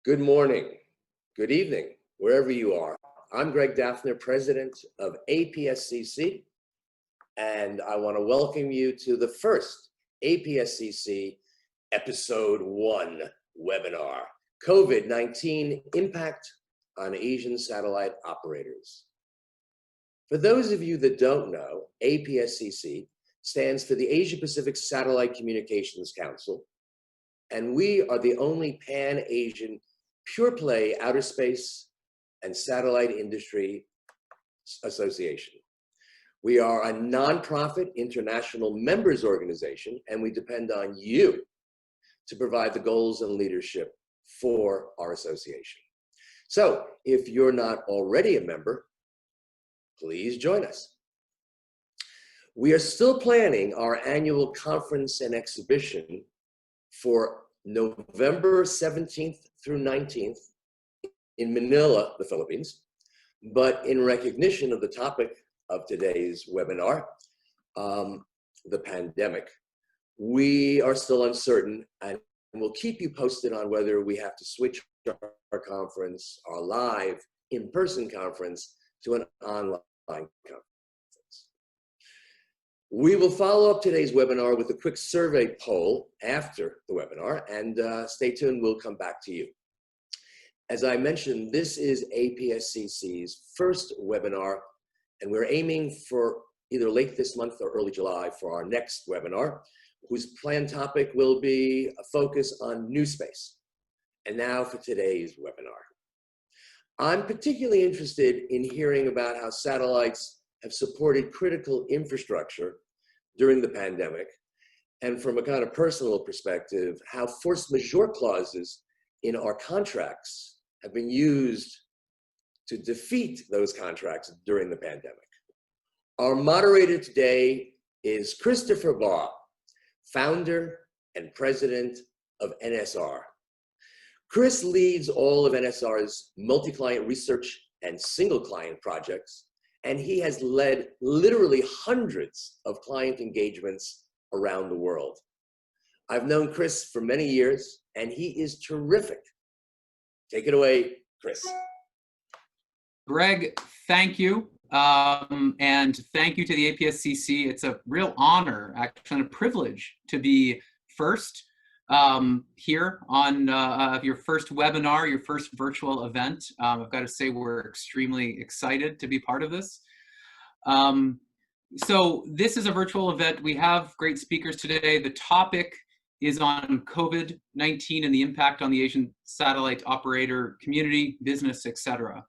Good morning, good evening, wherever you are. I'm Greg Daffner, president of APSCC, and I want to welcome you to the first APSCC Episode 1 webinar, COVID-19 Impact on Asian Satellite Operators. For those of you that don't know, APSCC stands for the Asia Pacific Satellite Communications Council, and we are the only pan-Asian pure-play outer space and satellite industry association. We are a nonprofit international members organization, and we depend on you to provide the goals and leadership for our association. So if you're not already a member, please join us. We are still planning our annual conference and exhibition for November 17th through 19th in Manila, the Philippines. But in recognition of the topic of today's webinar, the pandemic, we are still uncertain, and we'll keep you posted on whether we have to switch our conference, our live in-person conference, to an online conference. We will follow up today's webinar with a quick survey poll after the webinar, and stay tuned, we'll come back to you. As I mentioned, this is APSCC's first webinar, and we're aiming for either late this month or early July for our next webinar, whose planned topic will be a focus on new space. And now for today's webinar. I'm particularly interested in hearing about how satellites have supported critical infrastructure during the pandemic, and from a kind of personal perspective, how force majeure clauses in our contracts have been used to defeat those contracts during the pandemic. Our moderator today is Christopher Baugh, founder and president of NSR. Chris leads all of NSR's multi-client research and single client projects, and he has led literally hundreds of client engagements around the world. I've known Chris for many years, and he is terrific. Take it away, Chris. Greg, thank you. And thank you to the APSCC. It's a real honor, actually, and a privilege to be first here on your first webinar, your first virtual event. I've got to say we're extremely excited to be part of this. So this is a virtual event. We have great speakers today. The topic is on COVID-19 and the impact on the Asian satellite operator community, business, etc.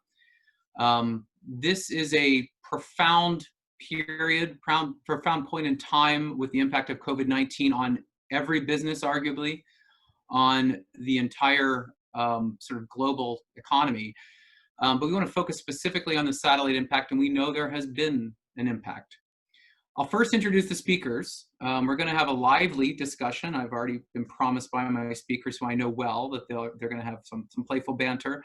This is a profound period, profound point in time with the impact of COVID-19 on every business, arguably, on the entire sort of global economy. But we want to focus specifically on the satellite impact, and we know there has been an impact. I'll first introduce the speakers. We're going to have a lively discussion. I've already been promised by my speakers, who I know well, that they're going to have some playful banter.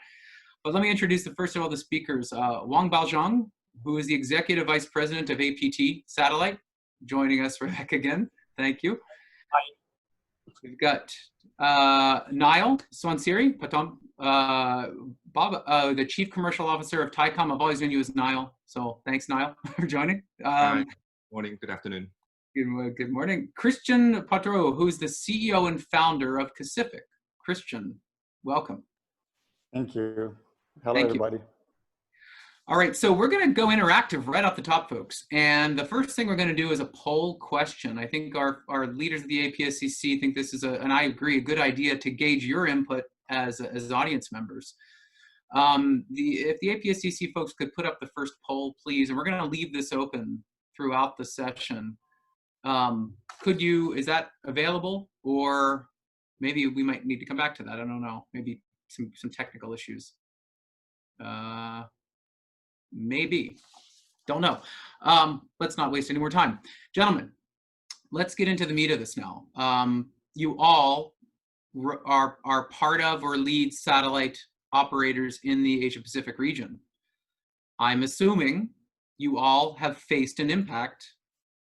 But let me introduce the first of all the speakers. Baozhong, who is the Executive Vice President of APT Satellite, joining us back again. Thank you. Hi. We've got Nile, Suwansiri, Baugh, the Chief Commercial Officer of Thaicom. I've always known you as Nile, so thanks, Nile, for joining. Hi. Morning, good afternoon. Good morning. Christian Patouraux, who is the CEO and founder of Kacific. Christian, welcome. Thank you. Hello, everybody. All right, so we're going to go interactive right off the top, folks. And the first thing we're going to do is a poll question. I think our leaders of the APSCC think this is, and I agree, a good idea to gauge your input as audience members. If the APSCC folks could put up the first poll, please, and we're going to leave this open throughout the session. Is that available? Or maybe we might need to come back to that. I don't know. Maybe some technical issues. Maybe, don't know. Let's not waste any more time. Gentlemen, let's get into the meat of this now. You all are part of or lead satellite operators in the Asia Pacific region. I'm assuming you all have faced an impact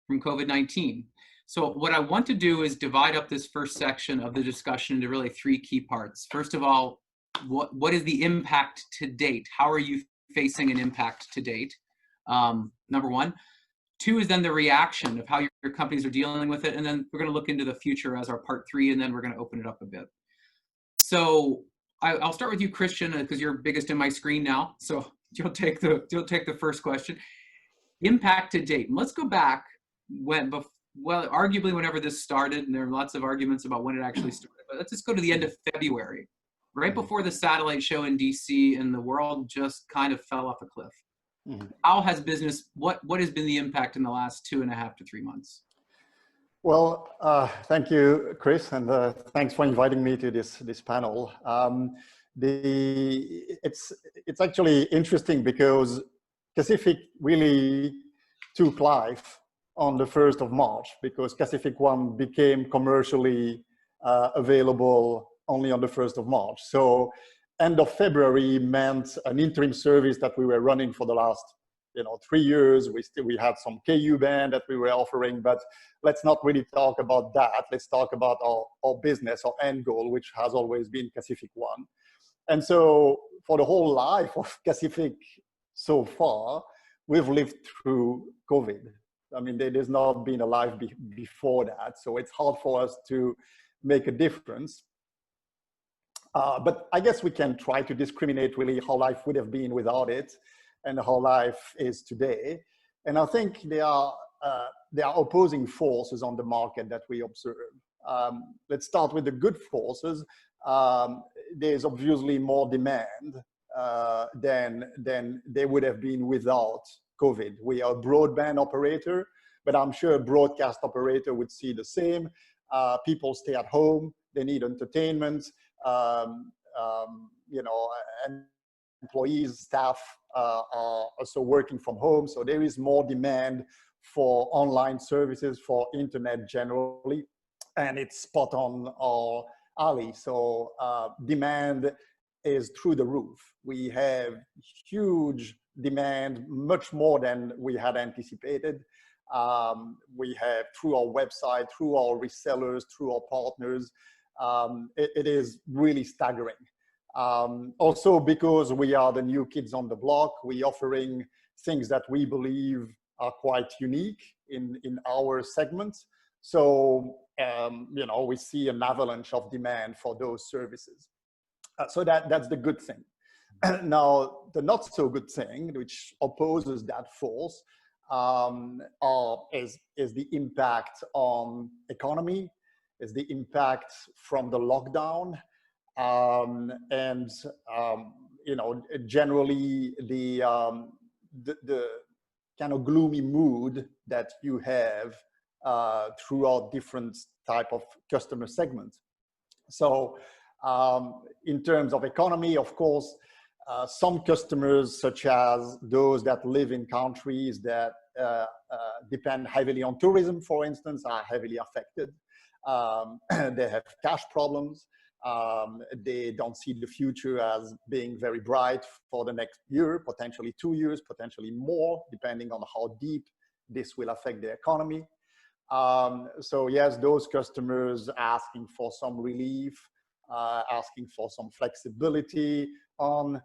from COVID-19. So what I want to do is divide up this first section of the discussion into really three key parts. First of all, what is the impact to date? How are you facing an impact to date? Number one. Two is then the reaction of how your companies are dealing with it. And then we're going to look into the future as our part three, and then we're going to open it up a bit. So I'll start with you, Christian, because you're biggest in my screen now. So you'll take the first question. Impact to date. And let's go back arguably whenever this started, and there are lots of arguments about when it actually started, but let's just go to the end of February, right before the satellite show in DC, and the world just kind of fell off a cliff. How has business, what has been the impact in the last 2.5 to 3 months? Well, thank you, Chris, and thanks for inviting me to this panel. It's actually interesting because Kacific really took life on the 1st of March, because Kacific 1 became commercially available only on the 1st of March. So end of February meant an interim service that we were running for the last 3 years. We had some KU band that we were offering, but let's not really talk about that. Let's talk about our business, our end goal, which has always been Kacific 1. And so for the whole life of Kacific so far, we've lived through COVID. I mean, there's not been a life before that. So it's hard for us to make a difference. But I guess we can try to discriminate really how life would have been without it and how life is today. And I think there are opposing forces on the market that we observe. Let's start with the good forces. There's obviously more demand than there would have been without COVID. We are a broadband operator, but I'm sure a broadcast operator would see the same. People stay at home, they need entertainment, and employees, staff are also working from home. So there is more demand for online services, for internet generally, and it's spot on our alley. So demand is through the roof. We have huge demand, much more than we had anticipated. We have through our website, through our resellers, through our partners. It is really staggering. Also because we are the new kids on the block, we're offering things that we believe are quite unique in our segment. So, we see an avalanche of demand for those services. So that's the good thing. Now, the not so good thing, which opposes that force, is the impact on economy, is the impact from the lockdown, generally the kind of gloomy mood that you have throughout different type of customer segments. So in terms of economy, of course, some customers, such as those that live in countries that depend heavily on tourism, for instance, are heavily affected. They have cash problems. They don't see the future as being very bright for the next year, potentially 2 years, potentially more, depending on how deep this will affect the economy. So yes, those customers asking for some relief, asking for some flexibility on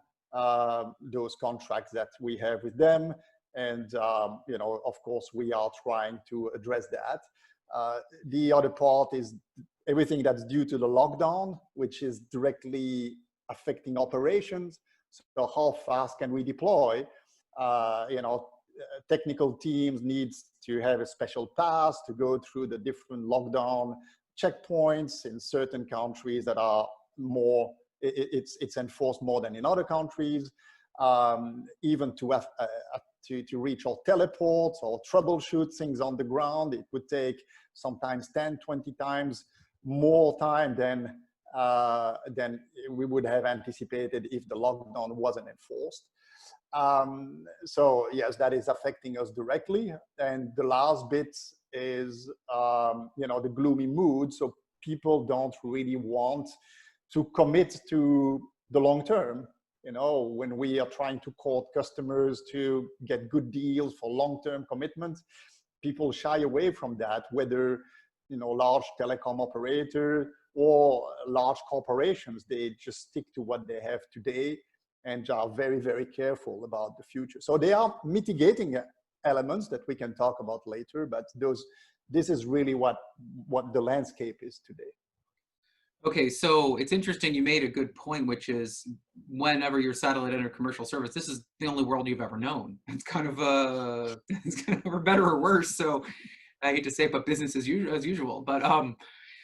those contracts that we have with them. And, of course, we are trying to address that. The other part is everything that's due to the lockdown, which is directly affecting operations. So how fast can we deploy? Technical teams needs to have a special pass to go through the different lockdown checkpoints in certain countries that are more, it's enforced more than in other countries. Even to reach our teleports or troubleshoot things on the ground, it would take sometimes 10, 20 times more time than we would have anticipated if the lockdown wasn't enforced. So yes, that is affecting us directly. And the last bit is, the gloomy mood. So people don't really want to commit to the long term. When we are trying to court customers to get good deals for long-term commitments, people shy away from that, whether, large telecom operator or large corporations, they just stick to what they have today and are very, very careful about the future. So they are mitigating elements that we can talk about later, but this is really what the landscape is today. Okay, so it's interesting, you made a good point, which is whenever your satellite entered commercial service, this is the only world you've ever known. It's kind of it's kind of for better or worse. So I hate to say it, but business as usual. But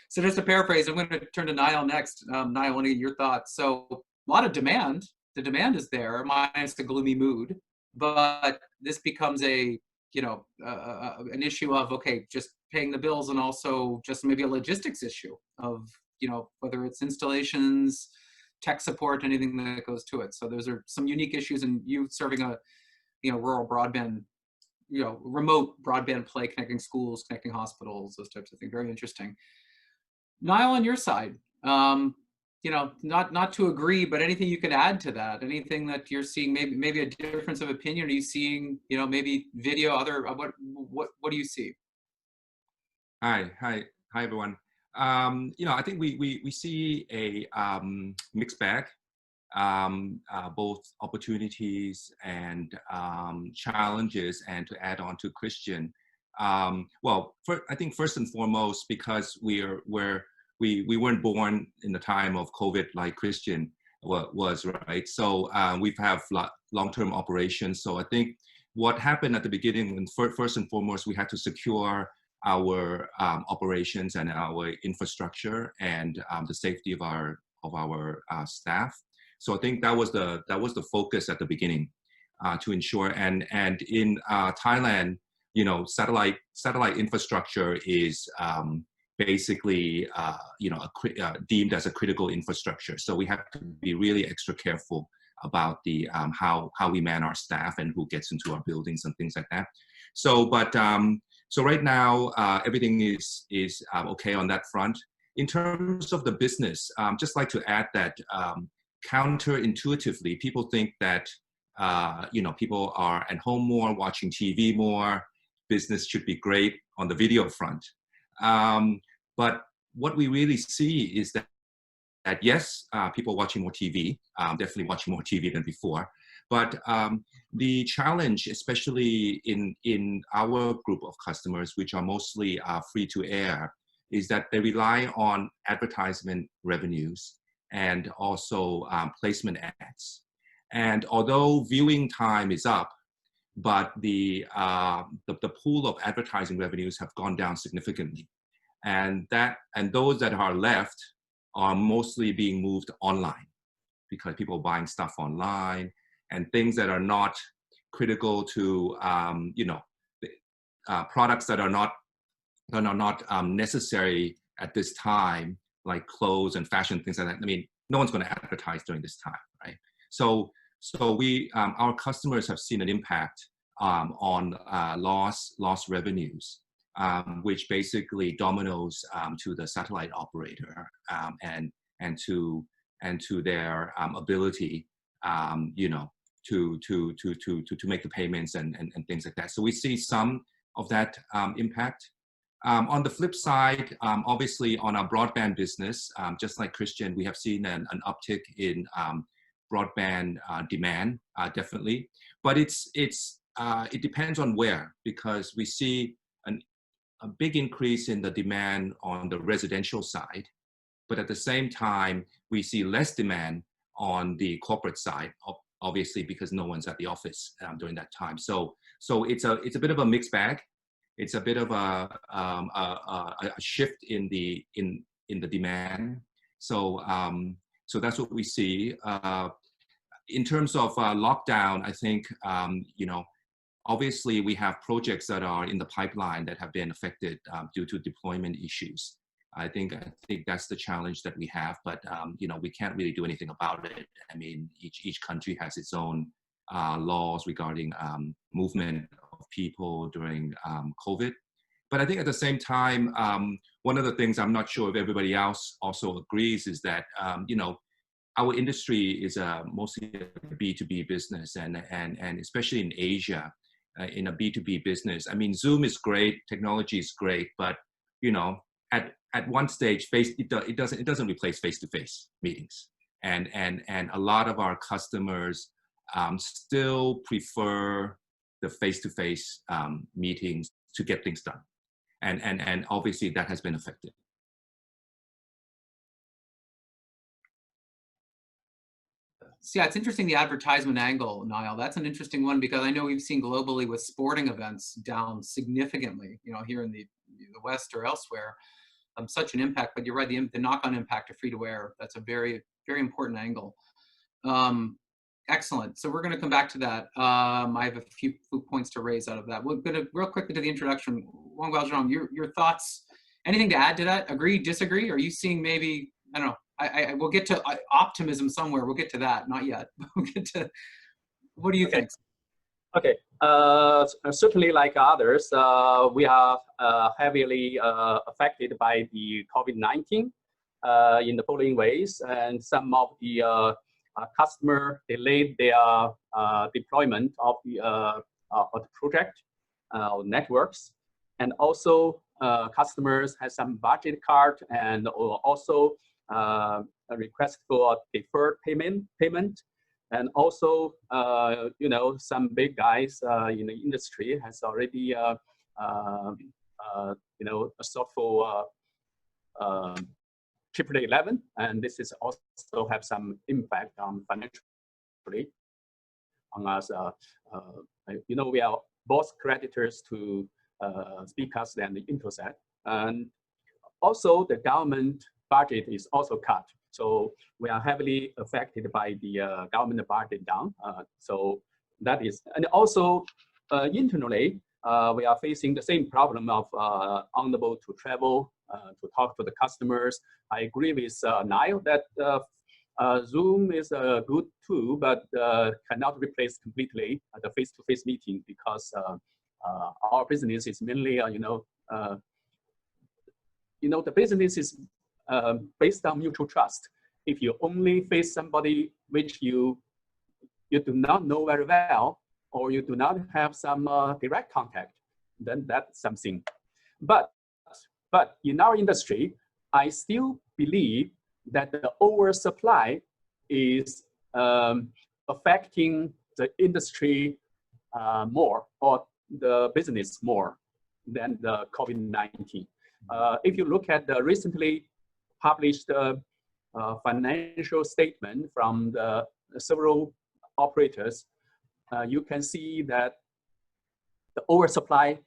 so just to paraphrase, I'm going to turn to Nile next. Nile, I want to get your thoughts. So a lot of demand. The demand is there, minus the gloomy mood. But this becomes an issue of, okay, just paying the bills, and also just maybe a logistics issue of, whether it's installations, tech support, anything that goes to it. So those are some unique issues, and you serving a, rural broadband, remote broadband play, connecting schools, connecting hospitals, those types of things. Very interesting. Niall, on your side, not to agree, but anything you could add to that? Anything that you're seeing, maybe a difference of opinion? Are you seeing, maybe video, what do you see? Hi everyone. I think we see a mixed bag, both opportunities and challenges. And to add on to Christian, I think first and foremost, because we weren't born in the time of COVID like Christian was, right? So we have long-term operations. So I think what happened at the beginning, and first and foremost, we had to secure our operations and our infrastructure and the safety of our staff. So I think that was the focus at the beginning, to ensure. And in Thailand, satellite infrastructure is basically deemed as a critical infrastructure. So we have to be really extra careful about the how we man our staff and who gets into our buildings and things like that. So right now, everything is okay on that front. In terms of the business, just like to add that counterintuitively, people think that people are at home more, watching TV more, business should be great on the video front. But what we really see is that yes, people watching more TV, definitely watching more TV than before. But the challenge, especially in our group of customers, which are mostly free to air, is that they rely on advertisement revenues and also placement ads. And although viewing time is up, but the pool of advertising revenues have gone down significantly. And those that are left are mostly being moved online, because people are buying stuff online and things that are not critical to products that are not necessary at this time, like clothes and fashion, things like that. I mean, no one's going to advertise during this time, right? So we our customers have seen an impact on lost revenues, which basically dominoes to the satellite operator and to their ability, to make the payments and things like that. So we see some of that impact. On the flip side, obviously on our broadband business, just like Christian, we have seen an uptick in broadband demand, definitely. But it depends on where, because we see a big increase in the demand on the residential side, but at the same time, we see less demand on the corporate side, obviously because no one's at the office during that time. So it's a bit of a mixed bag. It's a bit of a shift in the demand. So that's what we see. In terms of lockdown, I think obviously we have projects that are in the pipeline that have been affected due to deployment issues. I think that's the challenge that we have, but we can't really do anything about it. I mean, each country has its own laws regarding movement of people during COVID. But I think at the same time, one of the things I'm not sure if everybody else also agrees is that our industry is mostly a B2B business, and especially in Asia, in a B2B business. I mean, Zoom is great, technology is great, but at one stage, it doesn't replace face-to-face meetings, and a lot of our customers still prefer the face-to-face meetings to get things done, and obviously that has been affected. So yeah, it's interesting, the advertisement angle, Nile. That's an interesting one, because I know we've seen globally with sporting events down significantly, you know, here in the West or elsewhere, such an impact. But you're right, the knock-on impact of free-to-air, that's a very, very important angle. Excellent. So we're going to come back to that. I have a few points to raise out of that. We're going to real quickly to the introduction. Huang, Baozhong, your thoughts, anything to add to that? Agree, disagree? Are you seeing maybe, I don't know, we'll get to optimism somewhere. We'll get to that. Not yet. We'll get to, what do you think? Okay. Certainly, like others, we are heavily affected by the COVID-19 in the following ways, and some of the customer delayed their deployment of the project networks, and also customers had some budget cut, and also a request for deferred payment, and also you know, some big guys in the industry has already you know, sought for Triple 11, and this is also have some impact on financially on us. You know, we are both creditors to Speakers and the Intelsat, and also the government budget is also cut. So we are heavily affected by the government budget down. So that is, and also internally, we are facing the same problem of unable to travel, to talk to the customers. I agree with Nile that Zoom is a good tool, but cannot replace completely the face-to-face meeting, because our business is mainly, the business is based on mutual trust. If you only face somebody which you do not know very well, or you do not have some direct contact, then that's something. But in our industry, I still believe that the oversupply is affecting the industry more, or the business more than the COVID-19. If you look at the recently published financial statement from the several operators, you can see that the oversupply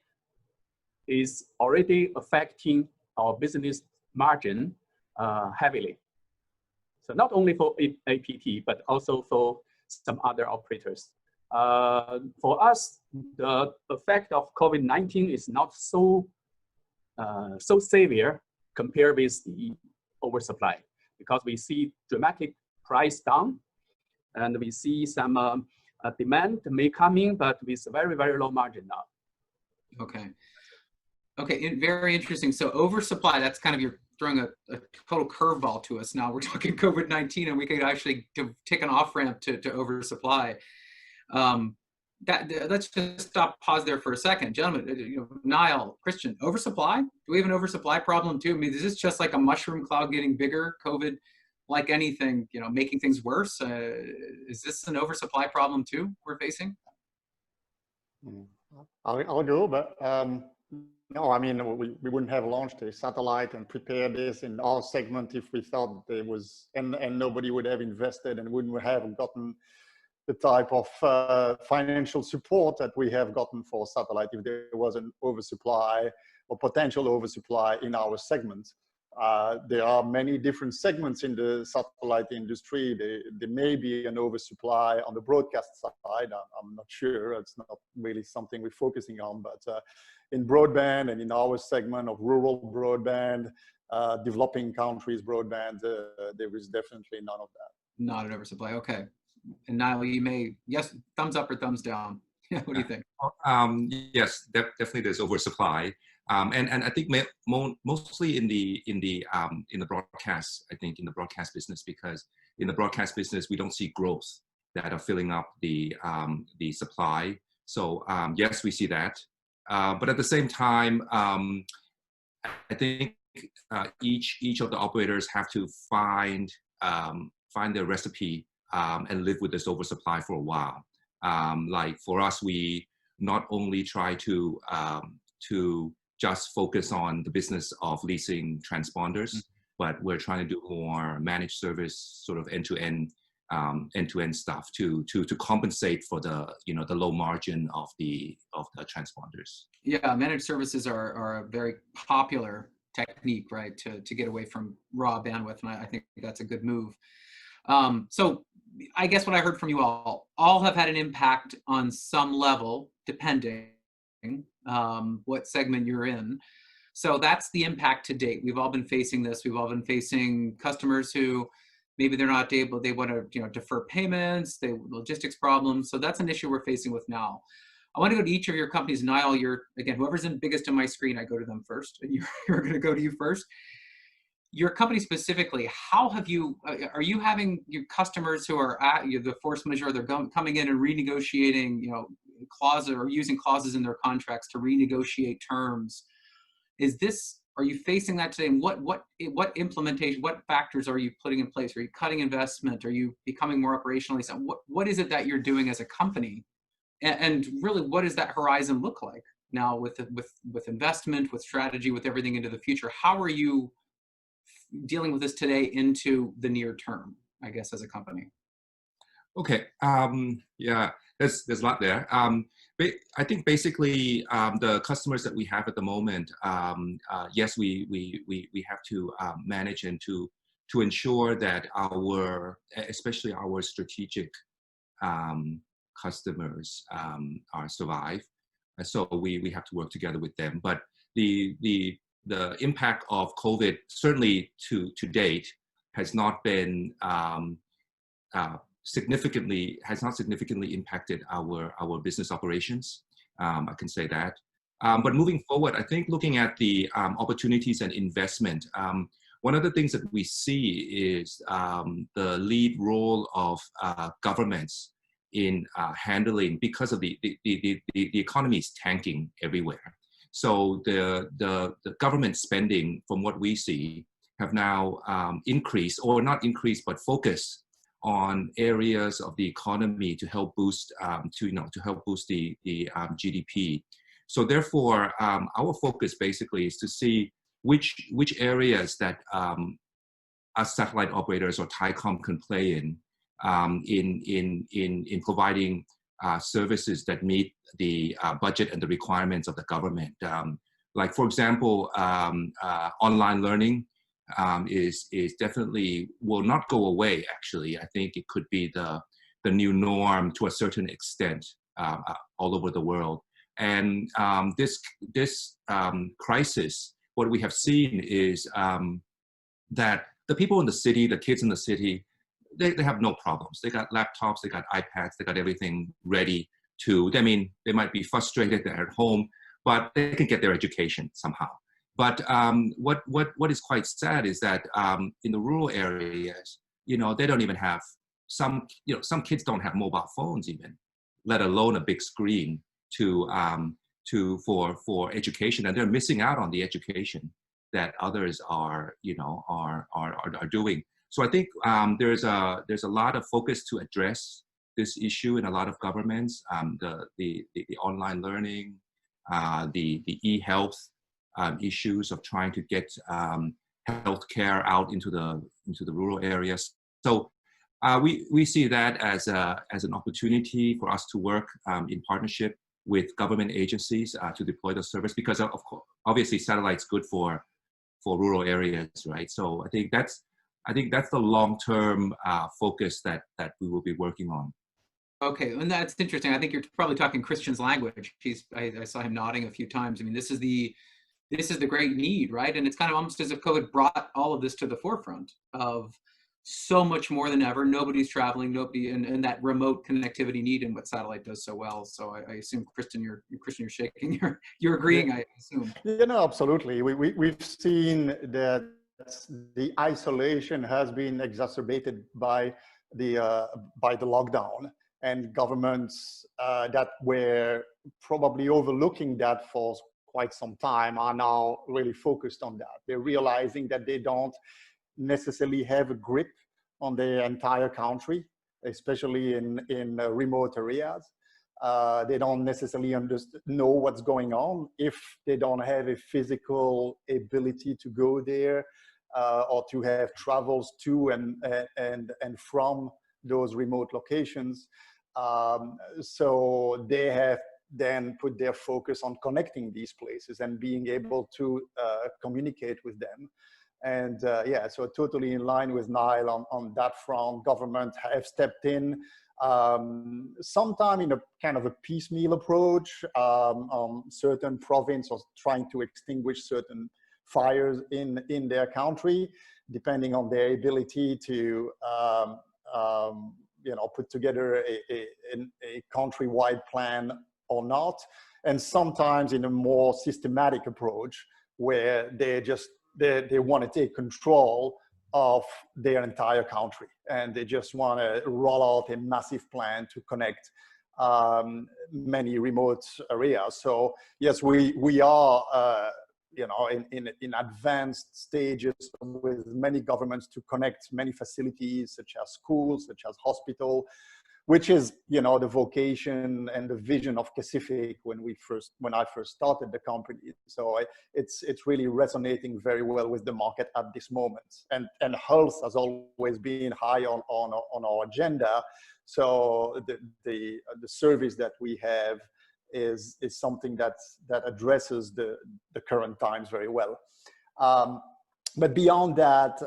is already affecting our business margin heavily. So not only for APT, but also for some other operators. For us, the effect of COVID-19 is not so severe compared with the oversupply, because we see dramatic price down, and we see some demand may come in, but with very, very low margin now. Okay. Okay, very interesting. So oversupply, that's kind of, you're throwing a total curveball to us now. We're talking COVID-19, and we could actually take an off-ramp to oversupply. Let's just pause there for a second. Gentlemen, Nile, Christian, oversupply? Do we have an oversupply problem too? I mean, is this just like a mushroom cloud getting bigger? COVID, like anything, making things worse? Is this an oversupply problem too we're facing? I'll go, but no, I mean, we wouldn't have launched a satellite and prepared this in our segment if we thought there was, and nobody would have invested and wouldn't have gotten the type of financial support that we have gotten for satellite if there was an oversupply or potential oversupply in our segment. There are many different segments in the satellite industry. There may be an oversupply on the broadcast side. I'm not sure. It's not really something we're focusing on, but in broadband and in our segment of rural broadband, developing countries broadband, there is definitely none of that. Not an oversupply. Okay. And Nile, you may, yes, thumbs up or thumbs down. What do you think? Yes, definitely there's oversupply, and I think mostly in the broadcast. I think in the broadcast business, because in the broadcast business we don't see growth that are filling up the supply. So yes, we see that, but at the same time, I think each of the operators have to find their recipe and live with this oversupply for a while. Like for us, we not only try to just focus on the business of leasing transponders, but we're trying to do more managed service, sort of end-to-end stuff to compensate for the the low margin of the transponders. Yeah, managed services are a very popular technique, right, to get away from raw bandwidth, and I think that's a good move. So I guess what I heard from you all have had an impact on some level, depending what segment you're in. So that's the impact to date. We've all been facing this. We've all been facing customers who maybe they're not able, they want to defer payments, logistics problems. So that's an issue we're facing with now. I want to go to each of your companies. Nile, again, whoever's in biggest on my screen, I go to them first, and you're going to go to you first. Your company specifically, how have you, are you having your customers who are at the force majeure, they're coming in and renegotiating, clauses or using clauses in their contracts to renegotiate terms? Are you facing that today? And what implementation, what factors are you putting in place? Are you cutting investment? Are you becoming more operationally sound? What is it that you're doing as a company? And really, what does that horizon look like now with investment, with strategy, with everything into the future? How are you dealing with this today into the near term, I guess, as a company? Okay. Yeah, there's a lot there. I think basically the customers that we have at the moment, yes, we have to manage and to ensure that especially our strategic customers are survive. So we have to work together with them. But the impact of COVID certainly to date has not been significantly impacted our business operations. I can say that. But moving forward, I think looking at the opportunities and investment, one of the things that we see is the lead role of governments in handling, because of the economy is tanking everywhere. So the government spending, from what we see, have now increased, or not increased, but focused on areas of the economy to help boost to help boost the GDP. So therefore, our focus basically is to see which areas that us satellite operators or Thaicom can play in providing services that meet the budget and the requirements of the government. Like for example, online learning is definitely will not go away. Actually, I think it could be the new norm to a certain extent all over the world. And this crisis, what we have seen is that the people in the city, the kids in the city, they have no problems. They got laptops, they got iPads, they got everything ready to, I mean, they might be frustrated, they're at home, but they can get their education somehow. But what is quite sad is that in the rural areas, they don't even have, some kids don't have mobile phones even, let alone a big screen for education, and they're missing out on the education that others are doing. So I think there's a lot of focus to address this issue in a lot of governments. The online learning, the e-health issues of trying to get healthcare out into the rural areas. So we see that as an opportunity for us to work in partnership with government agencies to deploy the service, because of course, obviously satellite's good for rural areas, right? So I think that's the long-term focus that we will be working on. Okay, and that's interesting. I think you're probably talking Christian's language. I saw him nodding a few times. I mean, this is the great need, right? And it's kind of almost as if COVID brought all of this to the forefront of so much more than ever. Nobody's traveling, and that remote connectivity need, and what satellite does so well. So I assume, Christian, you're shaking. You're agreeing, I assume. Yeah, no, absolutely. We've seen that the isolation has been exacerbated by the lockdown, and governments that were probably overlooking that for quite some time are now really focused on that. They're realizing that they don't necessarily have a grip on the entire country, especially in remote areas. They don't necessarily know what's going on if they don't have a physical ability to go there or to have travels to and from those remote locations. So they have then put their focus on connecting these places and being able to communicate with them. And yeah, so totally in line with Nile on that front. Government have stepped in, sometime in a kind of a piecemeal approach on certain province or trying to extinguish certain fires in their country, depending on their ability to put together a countrywide plan or not. And sometimes in a more systematic approach where they want to take control of their entire country, and they just want to roll out a massive plan to connect many remote areas. So yes, we are in advanced stages with many governments to connect many facilities such as schools, such as hospital, which is the vocation and the vision of Kacific when I first started the company. So it's really resonating very well with the market at this moment. And health has always been high on our agenda. So the service that we have is something that addresses the current times very well. But beyond that,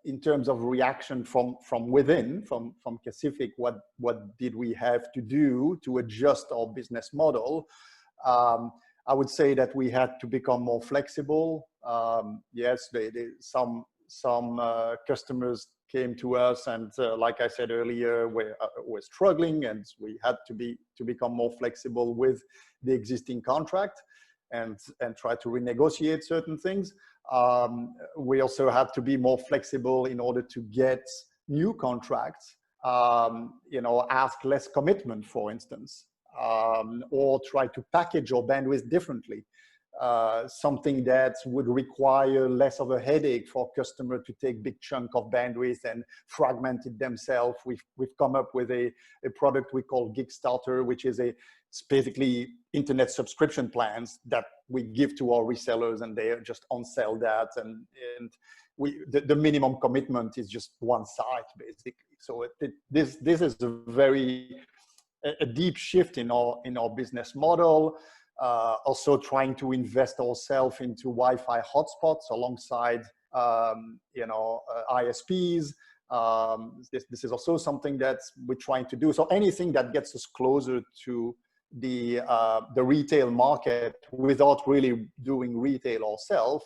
in terms of reaction from within, from Kacific, what did we have to do to adjust our business model? I would say that we had to become more flexible. Yes, some customers came to us and, like I said earlier, we're struggling, and we had to become more flexible with the existing contract and try to renegotiate certain things. We also had to be more flexible in order to get new contracts, ask less commitment, for instance, or try to package our bandwidth differently. Something that would require less of a headache for customer to take big chunk of bandwidth and fragment it themselves. We've come up with a product we call Gig Starter, which is it's basically internet subscription plans that we give to our resellers, and they just on-sell that. And the minimum commitment is just one site, basically. So this is a deep shift in our business model. Also trying to invest ourselves into Wi-Fi hotspots alongside ISPs. This is also something that we're trying to do. So anything that gets us closer to the retail market without really doing retail ourselves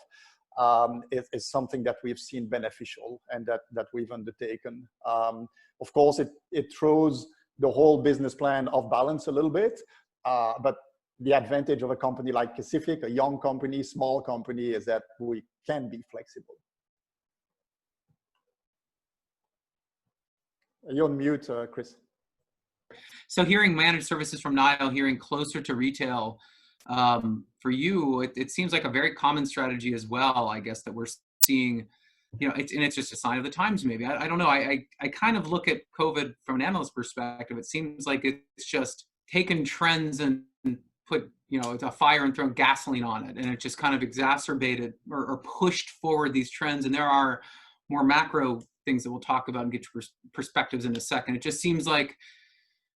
is something that we've seen beneficial and that we've undertaken. Of course, it throws the whole business plan off balance a little bit, but the advantage of a company like Kacific, a young company, small company, is that we can be flexible. You're on mute, Chris. So hearing managed services from Nile, hearing closer to retail, for you, it seems like a very common strategy as well, I guess, that we're seeing, it's just a sign of the times, maybe. I don't know. I kind of look at COVID from an analyst perspective. It seems like it's just taken trends and put, it's a fire and thrown gasoline on it. And it just kind of exacerbated or pushed forward these trends. And there are more macro things that we'll talk about and get to perspectives in a second. It just seems like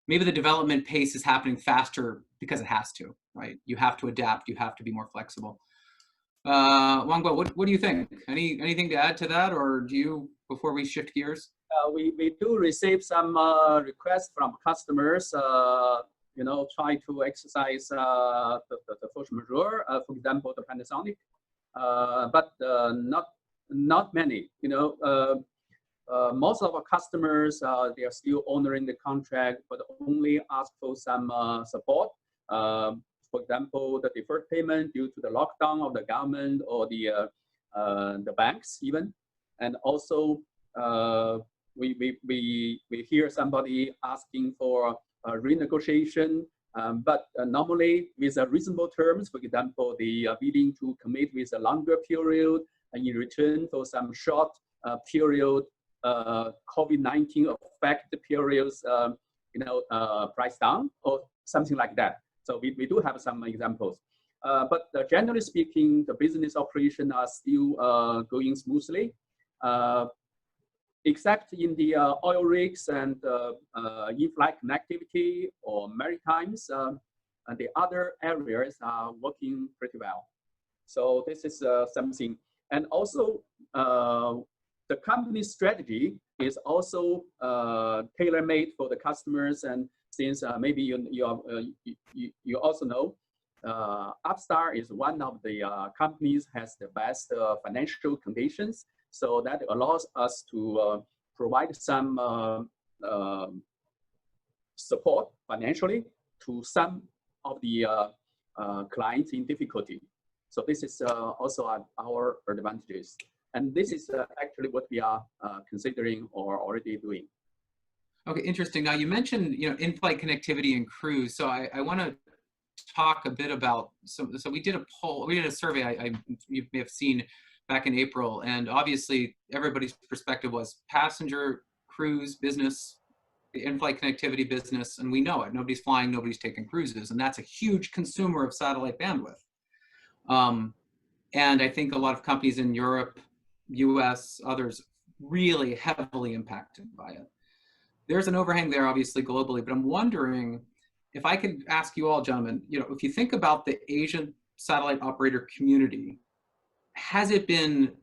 maybe the development pace is happening faster because it has to, right? You have to adapt. You have to be more flexible. Huang, what do you think? Anything to add to that, or do you, before we shift gears? We do receive some requests from customers, try to exercise the force majeure, for example, the Panasonic, but not many. Most of our customers, they are still honoring the contract, but only ask for some support. For example, the deferred payment due to the lockdown of the government or the banks even. And also, we hear somebody asking for a renegotiation But normally with reasonable terms, for example, they are willing to commit with a longer period and in return for some short period COVID-19 affect periods, price down or something like that. So we do have some examples. But generally speaking, the business operations are still going smoothly, except in the oil rigs and in-flight connectivity or maritimes, and the other areas are working pretty well. So this is something. And also, the company's strategy is also tailor-made for the customers. And since maybe you also know, Upstart is one of the companies has the best financial conditions. So that allows us to provide some support financially to some of the clients in difficulty. So this is also our advantages. And this is actually what we are considering or already doing. Okay, interesting. Now you mentioned, in-flight connectivity and cruise. So I want to talk a bit about, so we did a poll, we did a survey you may have seen back in April, and obviously everybody's perspective was passenger, cruise, business, the in-flight connectivity business, and we know it. Nobody's flying, nobody's taking cruises, and that's a huge consumer of satellite bandwidth. And I think a lot of companies in Europe, US, others really heavily impacted by it. There's an overhang there, obviously, globally, but I'm wondering if I could ask you all, gentlemen, if you think about the Asian satellite operator community, has it been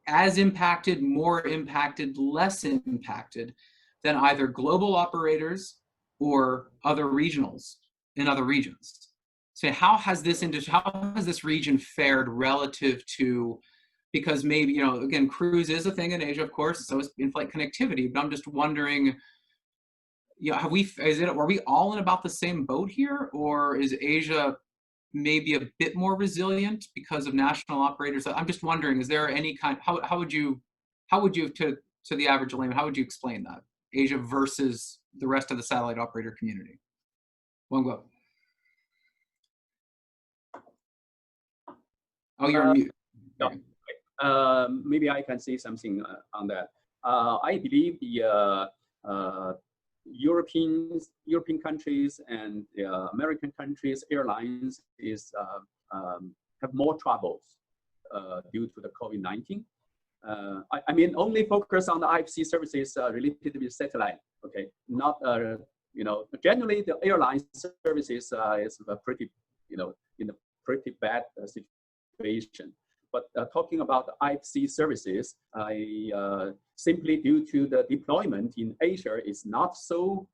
as impacted, more impacted, less impacted than either global operators or other regionals in other regions? So how has this region fared relative to, because maybe, again, cruise is a thing in Asia, of course, so is in-flight connectivity, but I'm just wondering, are we all in about the same boat here, or is Asia maybe a bit more resilient because of national operators? I'm just wondering, is there any kind, how would you to the average layman, how would you explain that? Asia versus the rest of the satellite operator community? Huang, go. Oh, you're on mute. No. Maybe I can say something on that. I believe the European countries and American countries airlines have more troubles due to the COVID-19. I mean, only focus on the IFC services related with satellite. Okay, not generally the airline services is pretty in a pretty bad situation. But talking about the IFC services, simply due to the deployment in Asia is not so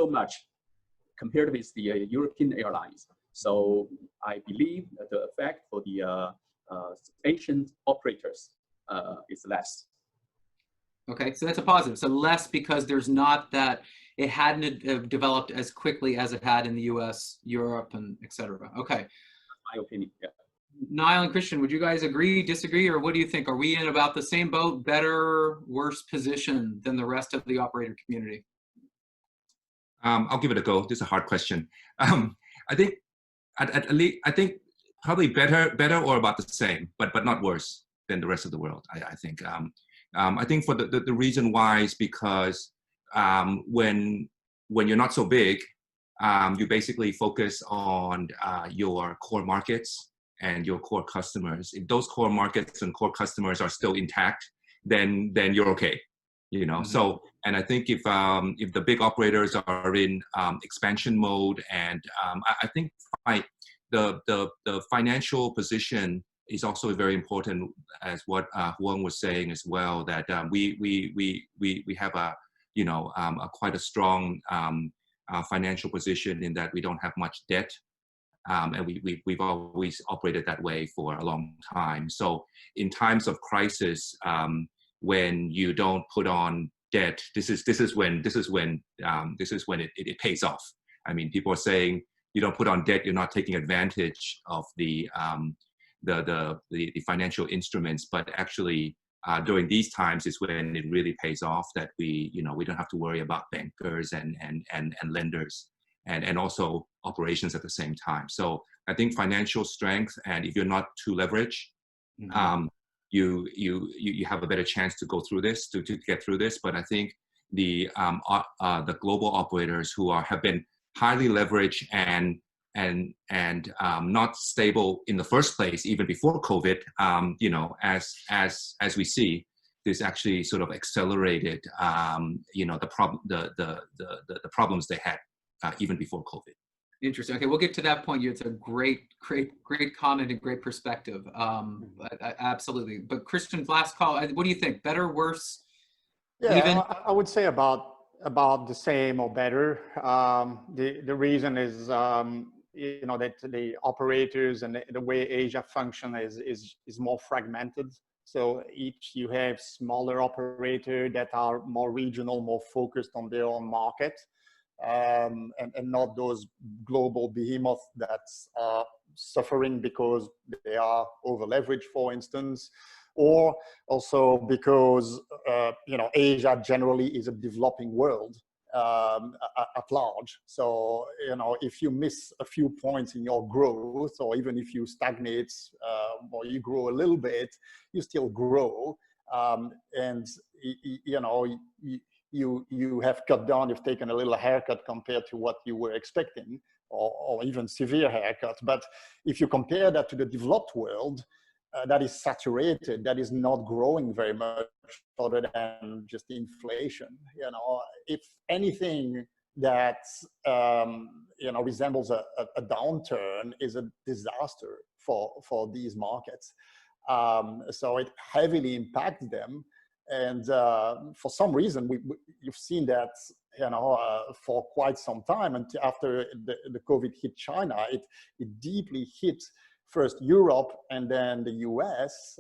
much compared with the European airlines. So I believe that the effect for the Asian operators is less. Okay, so that's a positive. So less because there's not that, it hadn't developed as quickly as it had in the US, Europe, and et cetera. Okay. My opinion, yeah. Niall and Christian, would you guys agree, disagree, or what do you think? Are we in about the same boat, better, worse position than the rest of the operator community? I'll give it a go. This is a hard question. I think at least, I think probably better or about the same, but not worse than the rest of the world. I think. I think for the reason why is because when you're not so big, you basically focus on your core markets and your core customers. If those core markets and core customers are still intact, then you're okay, Mm-hmm. So, and I think if the big operators are in expansion mode, and I think the financial position is also very important, as what Huang was saying as well. That we have a quite a strong financial position in that we don't have much debt, and we've always operated that way for a long time. So in times of crisis, when you don't put on debt, this is when it pays off. I mean, people are saying you don't put on debt, you're not taking advantage of the financial instruments, but actually during these times is when it really pays off, that we don't have to worry about bankers and lenders and also operations at the same time. So I think financial strength, and if you're not too leveraged, you have a better chance to go through this, to get through this. But I think the global operators who have been highly leveraged and not stable in the first place, even before COVID, as we see, this actually sort of accelerated, the problems they had even before COVID. Interesting. Okay, we'll get to that point. It's a great comment and great perspective. Absolutely. But Christian, last call. What do you think? Better, worse? Yeah, even? I would say about the same or better. The reason is that the operators and the way Asia function is more fragmented. So you have smaller operators that are more regional, more focused on their own market, and not those global behemoths that are suffering because they are over leveraged, for instance, or also because Asia generally is a developing world at large. So if you miss a few points in your growth, or even if you stagnate or you grow a little bit, you still grow, and you have cut down, you've taken a little haircut compared to what you were expecting, or even severe haircut. But if you compare that to the developed world, that is saturated, that is not growing very much other than just inflation. If anything that resembles a downturn is a disaster for these markets. So it heavily impacts them. And for some reason, you've seen that for quite some time. And after the COVID hit China, it deeply hit first Europe and then the US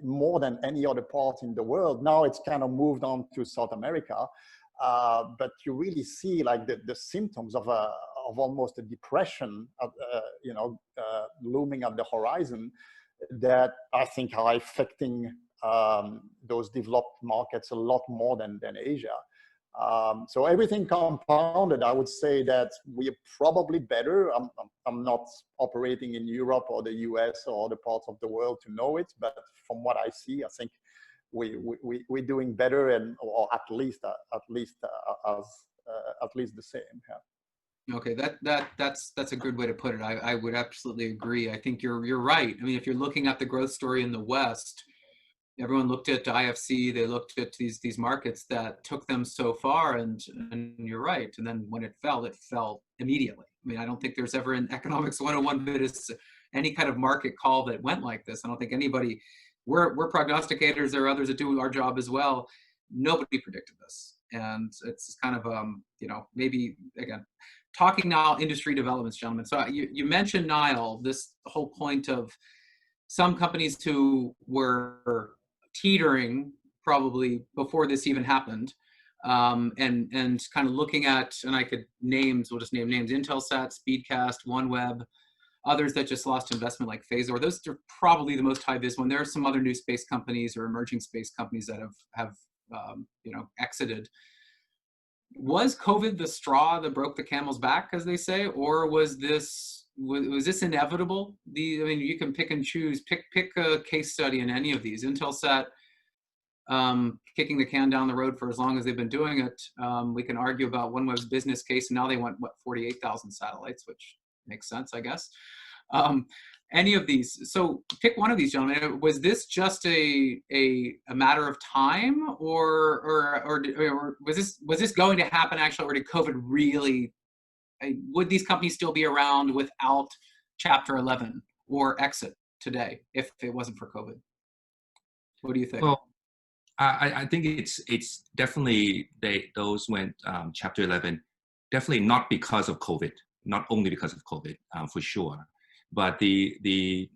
more than any other part in the world. Now it's kind of moved on to South America, but you really see like the symptoms of almost a depression, looming at the horizon, that I think are affecting those developed markets a lot more than Asia. So everything compounded, I would say that we are probably better. I'm not operating in Europe or the US or other parts of the world to know it, but from what I see, I think we're doing better, or at least the same. Yeah. Okay, that's a good way to put it. I would absolutely agree. I think you're right. I mean, if you're looking at the growth story in the West, everyone looked at IFC, they looked at these markets that took them so far, and you're right. And then when it fell immediately. I mean, I don't think there's ever in economics 101 bit is any kind of market call that went like this. I don't think anybody, we're prognosticators, there are others that do our job as well. Nobody predicted this. And it's kind of, maybe, again, talking now industry developments, gentlemen. So you mentioned Nile, this whole point of some companies who were teetering probably before this even happened, and kind of looking at, and I could we'll just name names, Intelsat, Speedcast, OneWeb, others that just lost investment like Phasor. Those are probably the most high-vis one. There are some other new space companies or emerging space companies that have exited. Was COVID the straw that broke the camel's back, as they say, or was this inevitable? You can pick and choose. Pick a case study in any of these. Intelsat kicking the can down the road for as long as they've been doing it. We can argue about OneWeb's business case, and now they want 48,000 satellites, which makes sense, I guess. Any of these. So pick one of these, gentlemen. Was this just a matter of time, or was this going to happen actually, or did COVID really? Would these companies still be around without Chapter 11 or exit today if it wasn't for COVID? What do you think? Well, I think it's definitely those went Chapter 11, definitely not because of COVID, not only because of COVID, for sure, but the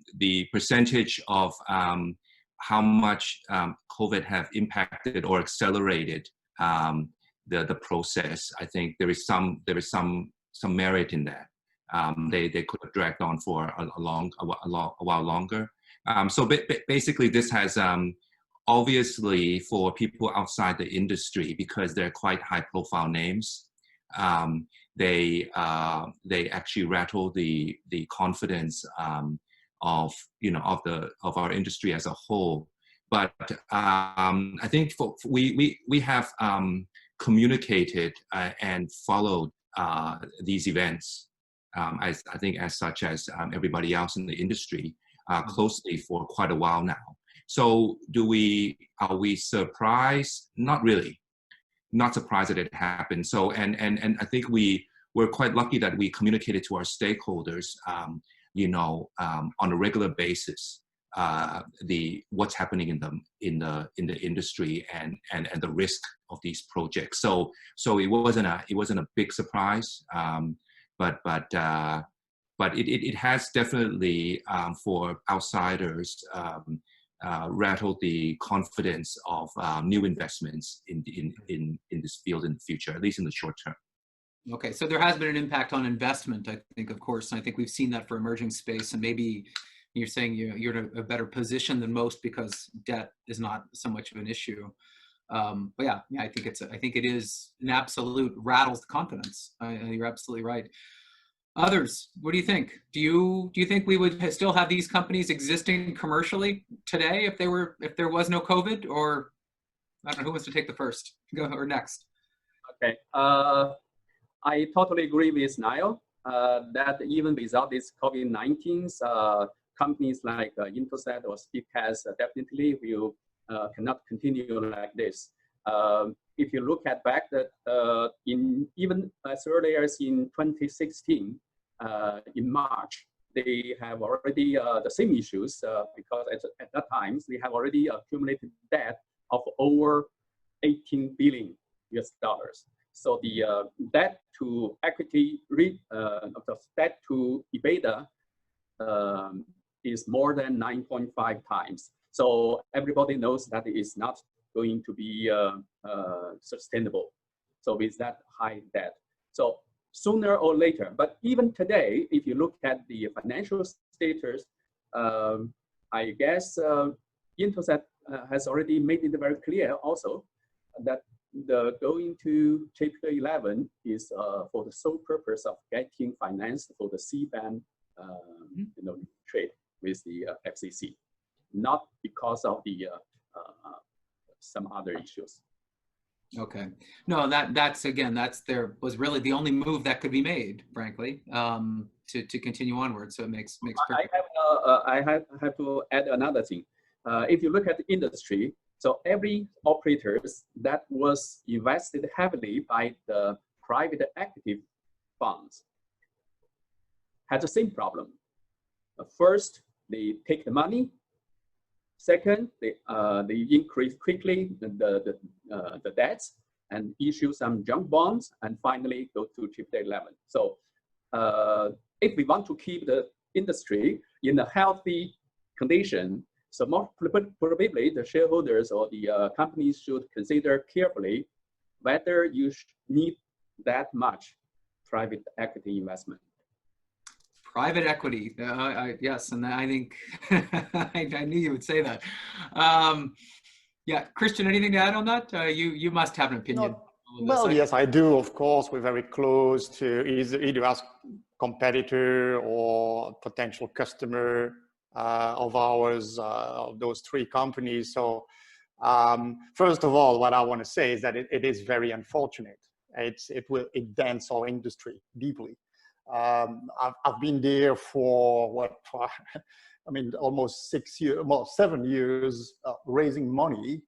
percentage of how much COVID have impacted or accelerated the process. I think there is some merit in that. They could have dragged on for a while longer. So basically, this has obviously for people outside the industry, because they're quite high-profile names, they actually rattle the confidence of our industry as a whole. But I think we have communicated and followed these events, I think as such as everybody else in the industry, closely for quite a while now. So are we surprised? Not really. Not surprised that it happened. So and I think we're quite lucky that we communicated to our stakeholders, on a regular basis, what's happening in the industry and the risk of these projects. So it wasn't a big surprise, but it has definitely for outsiders rattled the confidence of new investments in this field in the future, at least in the short term. Okay, so there has been an impact on investment, I think, of course. And I think we've seen that for emerging space, and maybe you're saying you're in a better position than most because debt is not so much of an issue. But yeah, I think it is an absolute rattles the confidence. You're absolutely right. Others, what do you think? Do you think we would still have these companies existing commercially today if there was no COVID? Or I don't know, who wants to take the first? Go or next. Okay. I totally agree with Nile that even without this COVID-19, companies like Intelsat or Speedcast definitely will cannot continue like this. If you look at back that even as early as in 2016, in March, they have already the same issues because at that time they have already accumulated debt of over $18 billion. So the debt to equity, the debt to EBITDA is more than 9.5 times. So everybody knows that it is not going to be sustainable. So with that high debt. So sooner or later, but even today, if you look at the financial status, I guess Intelsat has already made it very clear also that the going to Chapter 11 is for the sole purpose of getting finance for the C-band trade with the FCC, not because of the some other issues. Okay, no, was really the only move that could be made, frankly, to continue onward. So it makes perfect. I have to add another thing. If you look at the industry, so every operators that was invested heavily by the private equity funds had the same problem. First, they take the money. Second, they increase quickly the debts and issue some junk bonds, and finally go to Chapter 11. So if we want to keep the industry in a healthy condition, so more probably the shareholders or the companies should consider carefully whether you need that much private equity investment. Private equity, yes, and I think I knew you would say that. Yeah, Christian, anything to add on that? You must have an opinion. Well, yes, I do. Of course, we're very close to either as competitor or potential customer of ours, of those three companies. So first of all, what I want to say is that it is very unfortunate. It dents our industry deeply. I've been there for almost 6 years, well, 7 years, raising money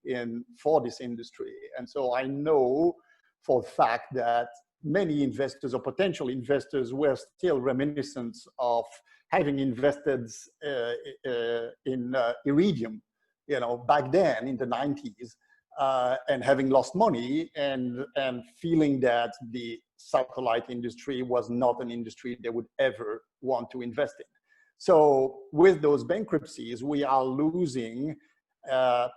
for this industry. And so I know for a fact that many investors or potential investors were still reminiscent of having invested in Iridium, back then in the 90s, and having lost money and feeling that the satellite industry was not an industry they would ever want to invest in. So with those bankruptcies, we are losing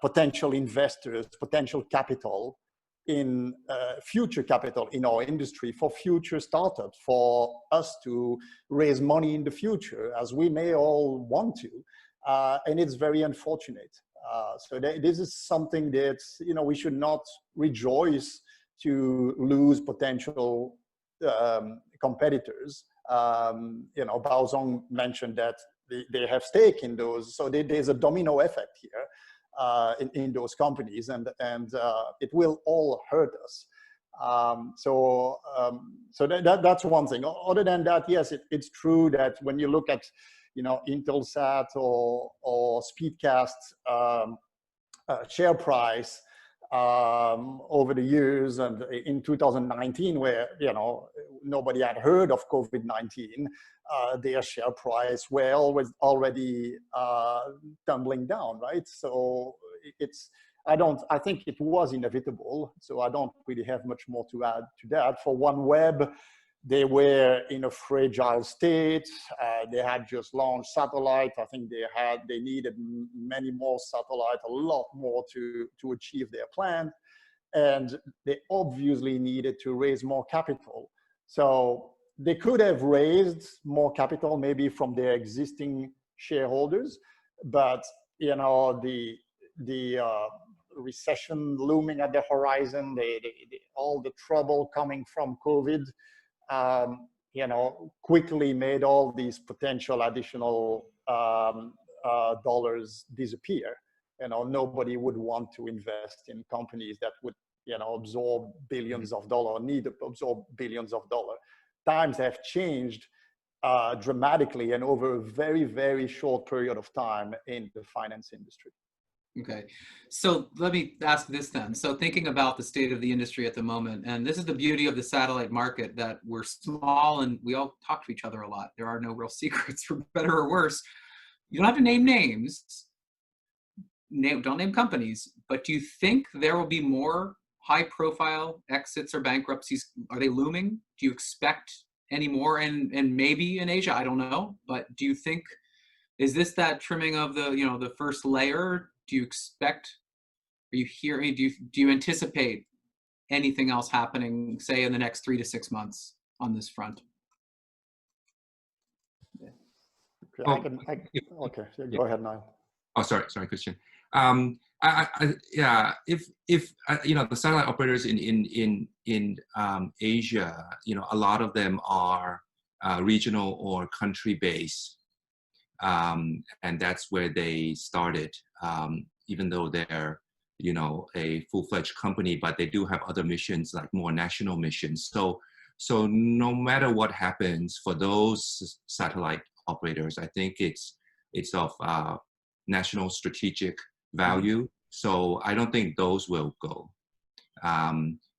potential investors, potential capital in future capital in our industry for future startups, for us to raise money in the future, as we may all want to. And it's very unfortunate. This is something that, you know, we should not rejoice to lose potential competitors. You know, Baozhong mentioned that they have stake in those, so there's a domino effect here in those companies, and it will all hurt us. So that's one thing. Other than that, yes, it's true that when you look at, you know, Intelsat or Speedcast share price over the years, and in 2019, where, you know, nobody had heard of COVID-19, their share price were already tumbling down, right? So I think it was inevitable. So I don't really have much more to add to that. For OneWeb, they were in a fragile state. They had just launched satellite. I think they needed many more satellites, a lot more to achieve their plan. And they obviously needed to raise more capital. So they could have raised more capital, maybe from their existing shareholders, but, you know, the recession looming at the horizon, all the trouble coming from COVID, you know, quickly made all these potential additional dollars disappear. You know, nobody would want to invest in companies that would, you know, absorb billions of dollars, need to absorb billions of dollars. Times have changed dramatically and over a very, very short period of time in the finance industry. Okay, so let me ask this then. So thinking about the state of the industry at the moment, and this is the beauty of the satellite market, that we're small and we all talk to each other a lot. There are no real secrets, for better or worse. You don't have to name names, don't name companies, but do you think there will be more high-profile exits or bankruptcies? Are they looming? Do you expect any more? And maybe in Asia, I don't know, but do you think, is this that trimming of the, you know, the first layer? Do you expect, are you hearing, do you anticipate anything else happening, say, in the next 3 to 6 months on this front? Okay, so go ahead, Nile. Oh, sorry, Christian. Yeah, if you know, the satellite operators in Asia, you know, a lot of them are regional or country based, and that's where they started. Even though they're, you know, a full-fledged company, but they do have other missions, like more national missions. So no matter what happens for those satellite operators, I think it's of national strategic value. So I don't think those will go.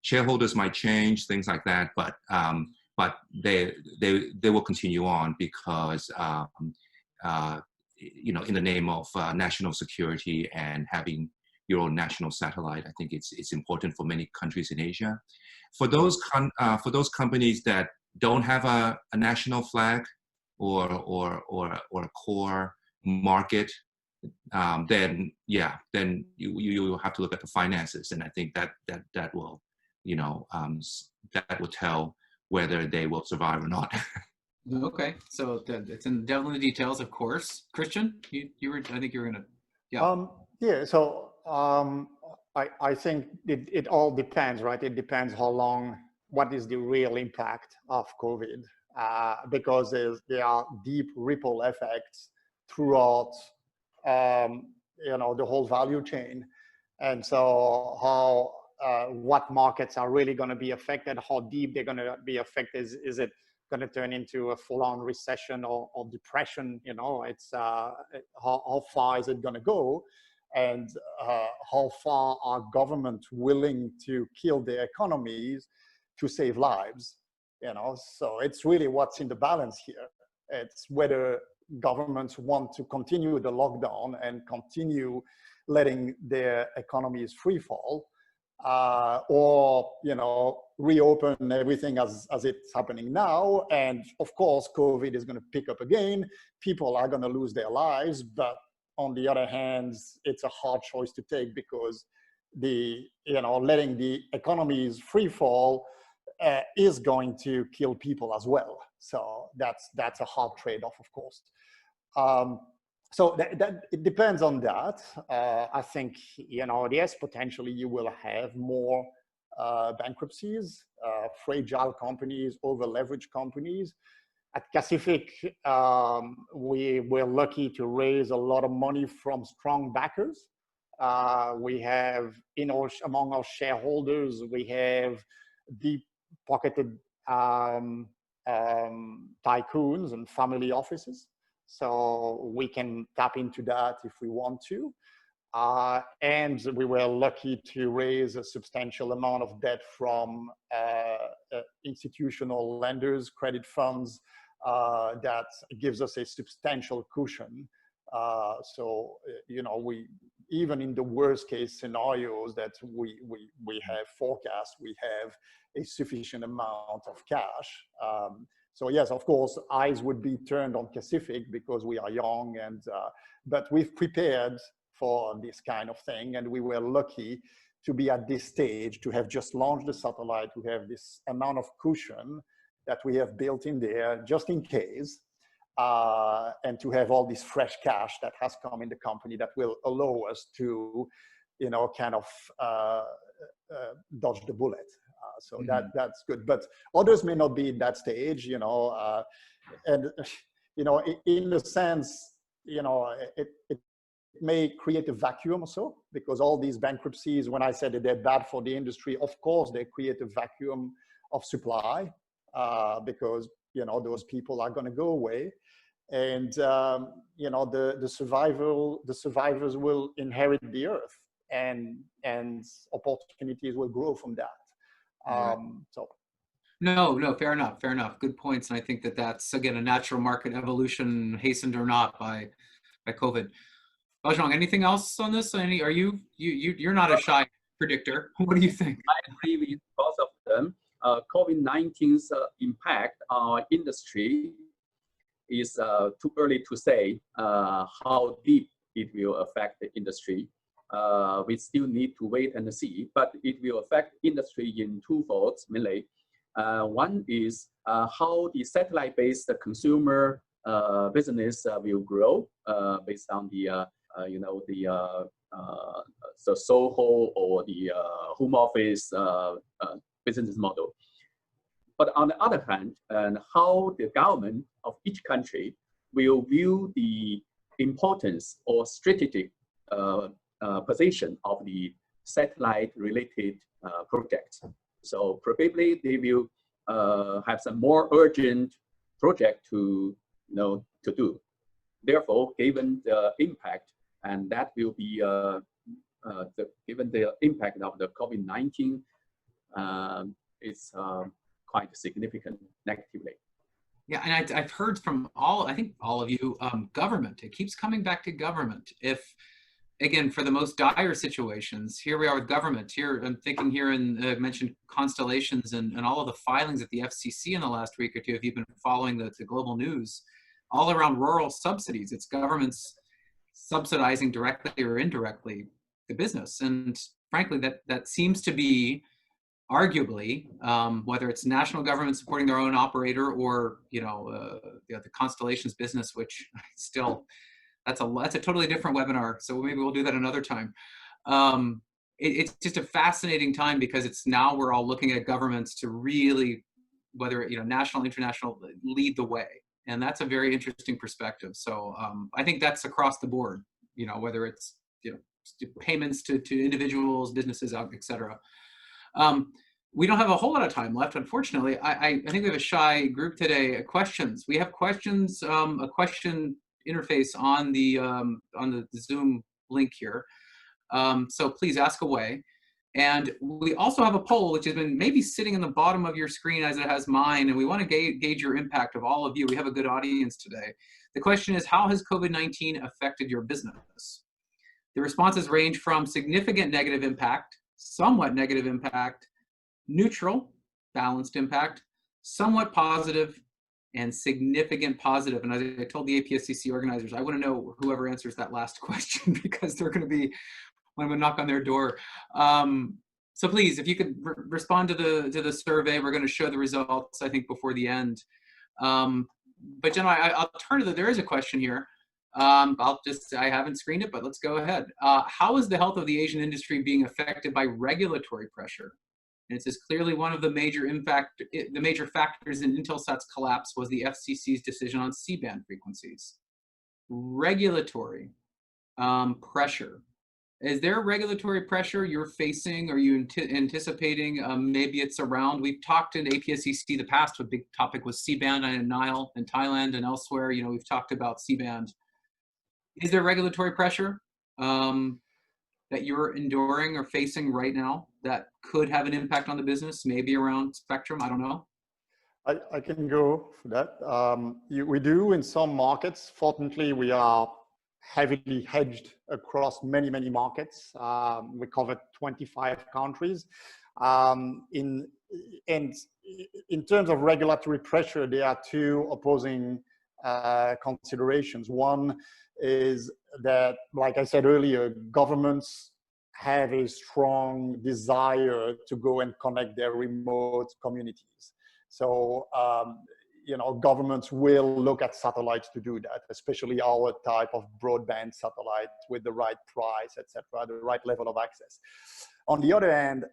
Shareholders might change, things like that, but they will continue on because you know, in the name of national security and having your own national satellite, I think it's important for many countries in Asia. For those companies that don't have a national flag or a core market, then you have to look at the finances, and I think that will, you know, that will tell whether they will survive or not. Okay, so it's in definitely the details, of course. Christian, you were, I think you were gonna, yeah. Yeah, so I think it all depends, right? It depends how long, what is the real impact of COVID, because there are deep ripple effects throughout, you know, the whole value chain. And so what markets are really going to be affected, how deep they're going to be affected, is it going to turn into a full-on recession or depression? You know, it's how far is it going to go, and how far are governments willing to kill their economies to save lives? You know, so it's really what's in the balance here. It's whether governments want to continue the lockdown and continue letting their economies free fall, or, you know, reopen everything as it's happening now. And of course, COVID is going to pick up again. People are going to lose their lives, but on the other hand, it's a hard choice to take, because letting the economies free fall is going to kill people as well. So that's a hard trade-off, of course. So it depends on that. I think, you know, yes, potentially you will have more bankruptcies, fragile companies, over-leveraged companies. At Kacific, we were lucky to raise a lot of money from strong backers. We have, among our shareholders, we have deep-pocketed tycoons and family offices. So we can tap into that if we want to. And we were lucky to raise a substantial amount of debt from institutional lenders, credit funds, that gives us a substantial cushion. So, you know, even in the worst case scenarios that we have forecast, we have a sufficient amount of cash. So yes, of course, eyes would be turned on Kacific because we are young, and but we've prepared for this kind of thing, and we were lucky to be at this stage, to have just launched the satellite, to have this amount of cushion that we have built in there just in case, and to have all this fresh cash that has come in the company that will allow us to, you know, kind of dodge the bullet. So that's good, but others may not be in that stage, you know, and, you know, in a sense, you know, it may create a vacuum or so, because all these bankruptcies, when I said that they're bad for the industry, of course, they create a vacuum of supply, because, you know, those people are going to go away. And, you know, the survivors will inherit the earth, and opportunities will grow from that. So. No, fair enough. Good points. And I think that that's, again, a natural market evolution, hastened or not by COVID. Baozhong, anything else on this? You're not a shy predictor. What do you think? I agree with both of them. COVID-19's impact on our industry is too early to say how deep it will affect the industry. We still need to wait and see, but it will affect industry in two folds mainly. One is how the satellite-based consumer business will grow based on the you know, the SOHO or the home office business model. But on the other hand, and how the government of each country will view the importance or strategic position of the satellite-related projects. So probably they will have some more urgent project to, you know, to do. Therefore, given the impact, and that will be given the impact of the COVID-19, it's quite significant negatively. Yeah, and I've heard from I think all of you, government. It keeps coming back to government. If, again, for the most dire situations, here we are with government. Here, I'm thinking here, and I mentioned constellations and all of the filings at the FCC in the last week or two. If you've been following the global news, all around rural subsidies, it's governments subsidizing directly or indirectly the business. And frankly, that seems to be arguably, whether it's national government supporting their own operator or, you know, the constellations business, which still, that's a totally different webinar. So maybe we'll do that another time. It's just a fascinating time, because it's now we're all looking at governments to really, whether, you know, national, international, lead the way. And that's a very interesting perspective. So I think that's across the board, you know, whether it's, you know, payments to individuals, businesses, et cetera. We don't have a whole lot of time left, unfortunately. I think we have a shy group today. Questions. We have questions, a question interface on the Zoom link here. So please ask away. And we also have a poll, which has been maybe sitting in the bottom of your screen as it has mine, and we want to gauge your impact of all of you. We have a good audience today. The question is, how has COVID-19 affected your business? The responses range from significant negative impact, somewhat negative impact, neutral, balanced impact, somewhat positive, and significant positive. And as I told the APSCC organizers, I want to know whoever answers that last question, because they're going to be, I'm going to knock on their door. So please, if you could respond to the survey, we're going to show the results, I think, before the end. But Jenna, I'll turn to there is a question here. I haven't screened it, but let's go ahead. How is the health of the Asian industry being affected by regulatory pressure? And it says clearly one of the major factors in Intelsat's collapse was the FCC's decision on C-band frequencies. Regulatory pressure. Is there regulatory pressure you're facing? Are you anticipating maybe it's around? We've talked in APSCC in the past, a big topic was C-band in Nile and Thailand and elsewhere. You know, we've talked about C-band. Is there regulatory pressure that you're enduring or facing right now that could have an impact on the business, maybe around spectrum? I don't know. I can go for that. We do in some markets. Fortunately, we are heavily hedged across many markets. We cover 25 countries. And in terms of regulatory pressure, there are two opposing considerations. One is that, like I said earlier, governments have a strong desire to go and connect their remote communities. So, you know, governments will look at satellites to do that, especially our type of broadband satellite with the right price, etc., the right level of access. On the other hand,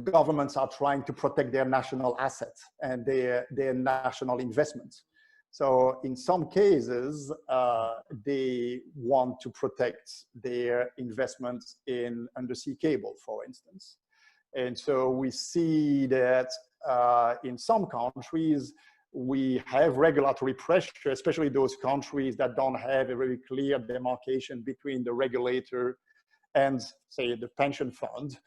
governments are trying to protect their national assets and their national investments. So in some cases, they want to protect their investments in undersea cable, for instance. And so we see that in some countries, we have regulatory pressure, especially those countries that don't have a very clear demarcation between the regulator and, say, the pension fund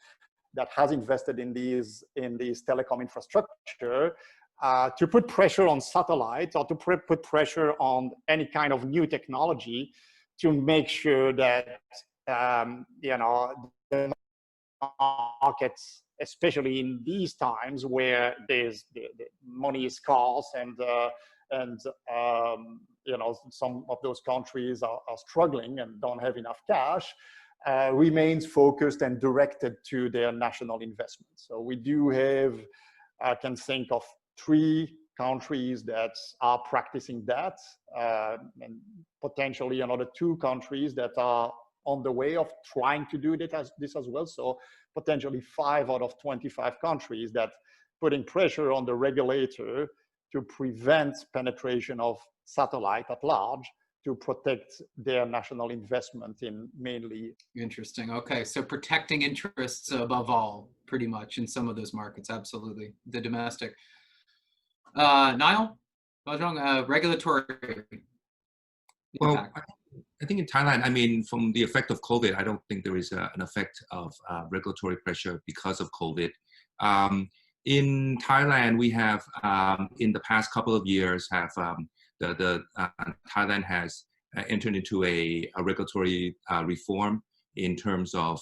that has invested in these telecom infrastructure, to put pressure on satellites or to put pressure on any kind of new technology to make sure that you know, the markets, especially in these times where the money is scarce and you know, some of those countries are struggling and don't have enough cash, remains focused and directed to their national investments. So we do have, I can think of 3 countries that are practicing that, and potentially another 2 countries that are on the way of trying to do this as well. So potentially 5 out of 25 countries that putting pressure on the regulator to prevent penetration of satellite at large, to protect their national investment in mainly. Interesting. Okay, so protecting interests above all, pretty much in some of those markets. Absolutely, the domestic. Nile, Baozhong, regulatory impact. Well, I think in Thailand, I mean, from the effect of COVID, I don't think there is an effect of regulatory pressure because of COVID. In Thailand, we have, in the past couple of years, Thailand has entered into a regulatory reform in terms of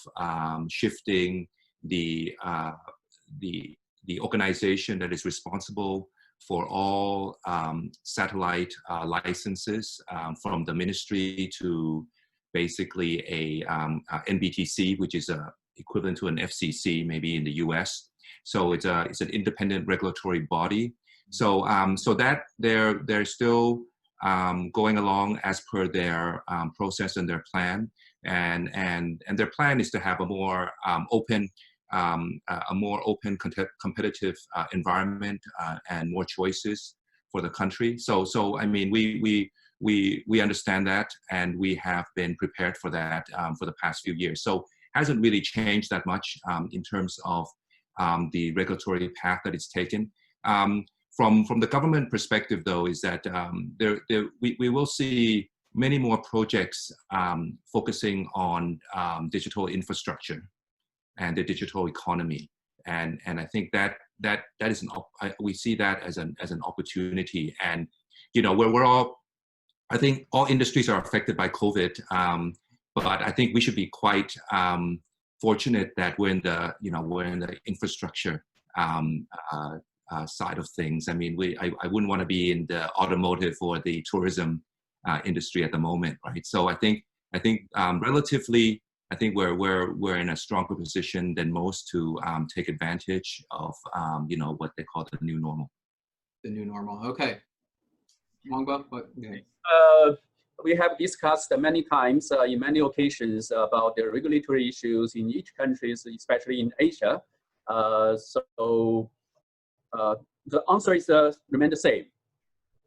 shifting the organization that is responsible for all satellite licenses from the ministry to basically a NBTC, which is equivalent to an FCC maybe in the US. So it's an independent regulatory body. So that they're still going along as per their process and their plan, and their plan is to have a more open, competitive environment and more choices for the country. So I mean, we understand that, and we have been prepared for that for the past few years. So hasn't really changed that much in terms of the regulatory path that it's taken. From the government perspective, though, is that we will see many more projects focusing on digital infrastructure and the digital economy, and I think that is we see that as an opportunity. And you know, we're all, I think all industries are affected by COVID, but I think we should be quite fortunate that we're in the infrastructure side of things. I mean, I wouldn't want to be in the automotive or the tourism industry at the moment, right? So I think relatively, I think we're in a stronger position than most to take advantage of you know, what they call the new normal. The new normal. Okay. Huang, what? Okay. we have discussed many times in many occasions about the regulatory issues in each country, especially in Asia. So the answer is remain the same.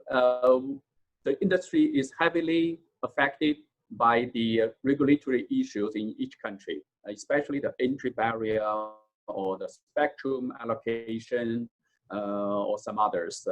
The industry is heavily affected by the regulatory issues in each country, especially the entry barrier or the spectrum allocation or some others,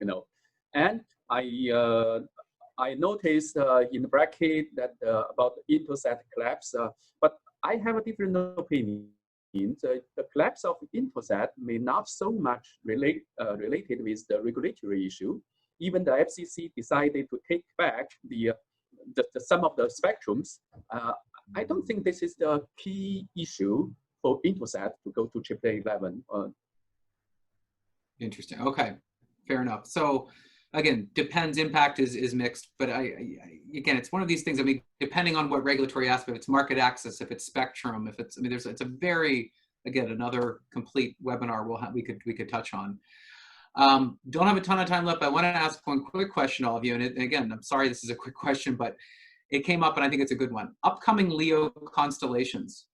you know. And I noticed in the bracket that about the Intelsat collapse, but I have a different opinion. The collapse of Intelsat may not so much related with the regulatory issue. Even the FCC decided to take back some of the spectrums. I don't think this is the key issue for Intelsat to go to 88811. Interesting. Okay, fair enough. So again, depends. Impact is mixed, but again, it's one of these things. I mean, depending on what regulatory aspect, if it's market access, if it's spectrum, if it's, I mean, it's a very, again, another complete webinar we could touch on. Don't have a ton of time left. I want to ask one quick question, all of you. And again, I'm sorry this is a quick question, but it came up and I think it's a good one. Upcoming LEO constellations.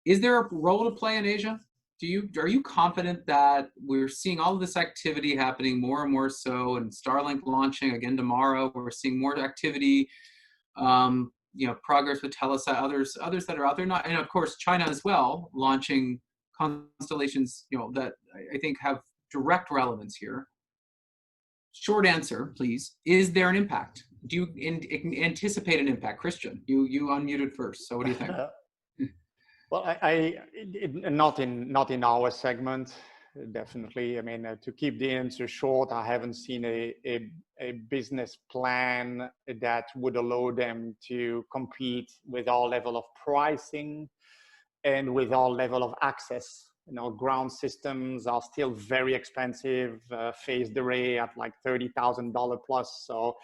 Is there a role to play in Asia? Are you confident that we're seeing all of this activity happening more and more so, and Starlink launching again tomorrow? We're seeing more activity, you know, progress with Telesat, others that are out there, and of course China as well, launching constellations, you know, that I think have direct relevance here. Short answer, please. Is there an impact? Do you anticipate an impact? Christian, you unmuted first, so what do you think? Well, not in our segment, definitely. I mean, to keep the answer short, I haven't seen a business plan that would allow them to compete with our level of pricing and with our level of access. You know, ground systems are still very expensive, phased array at like $30,000 plus. So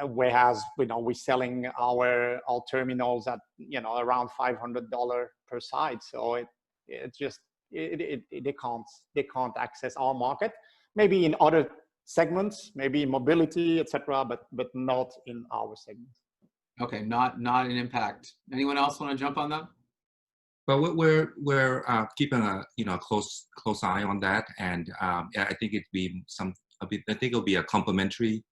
whereas, you know, we're selling our terminals at, you know, around $500 per side. So they can't access our market. Maybe in other segments, maybe in mobility, etc., but not in our segment. Okay, not an impact. Anyone else want to jump on that? But we're keeping a close eye on that, and I think it'll be a complementary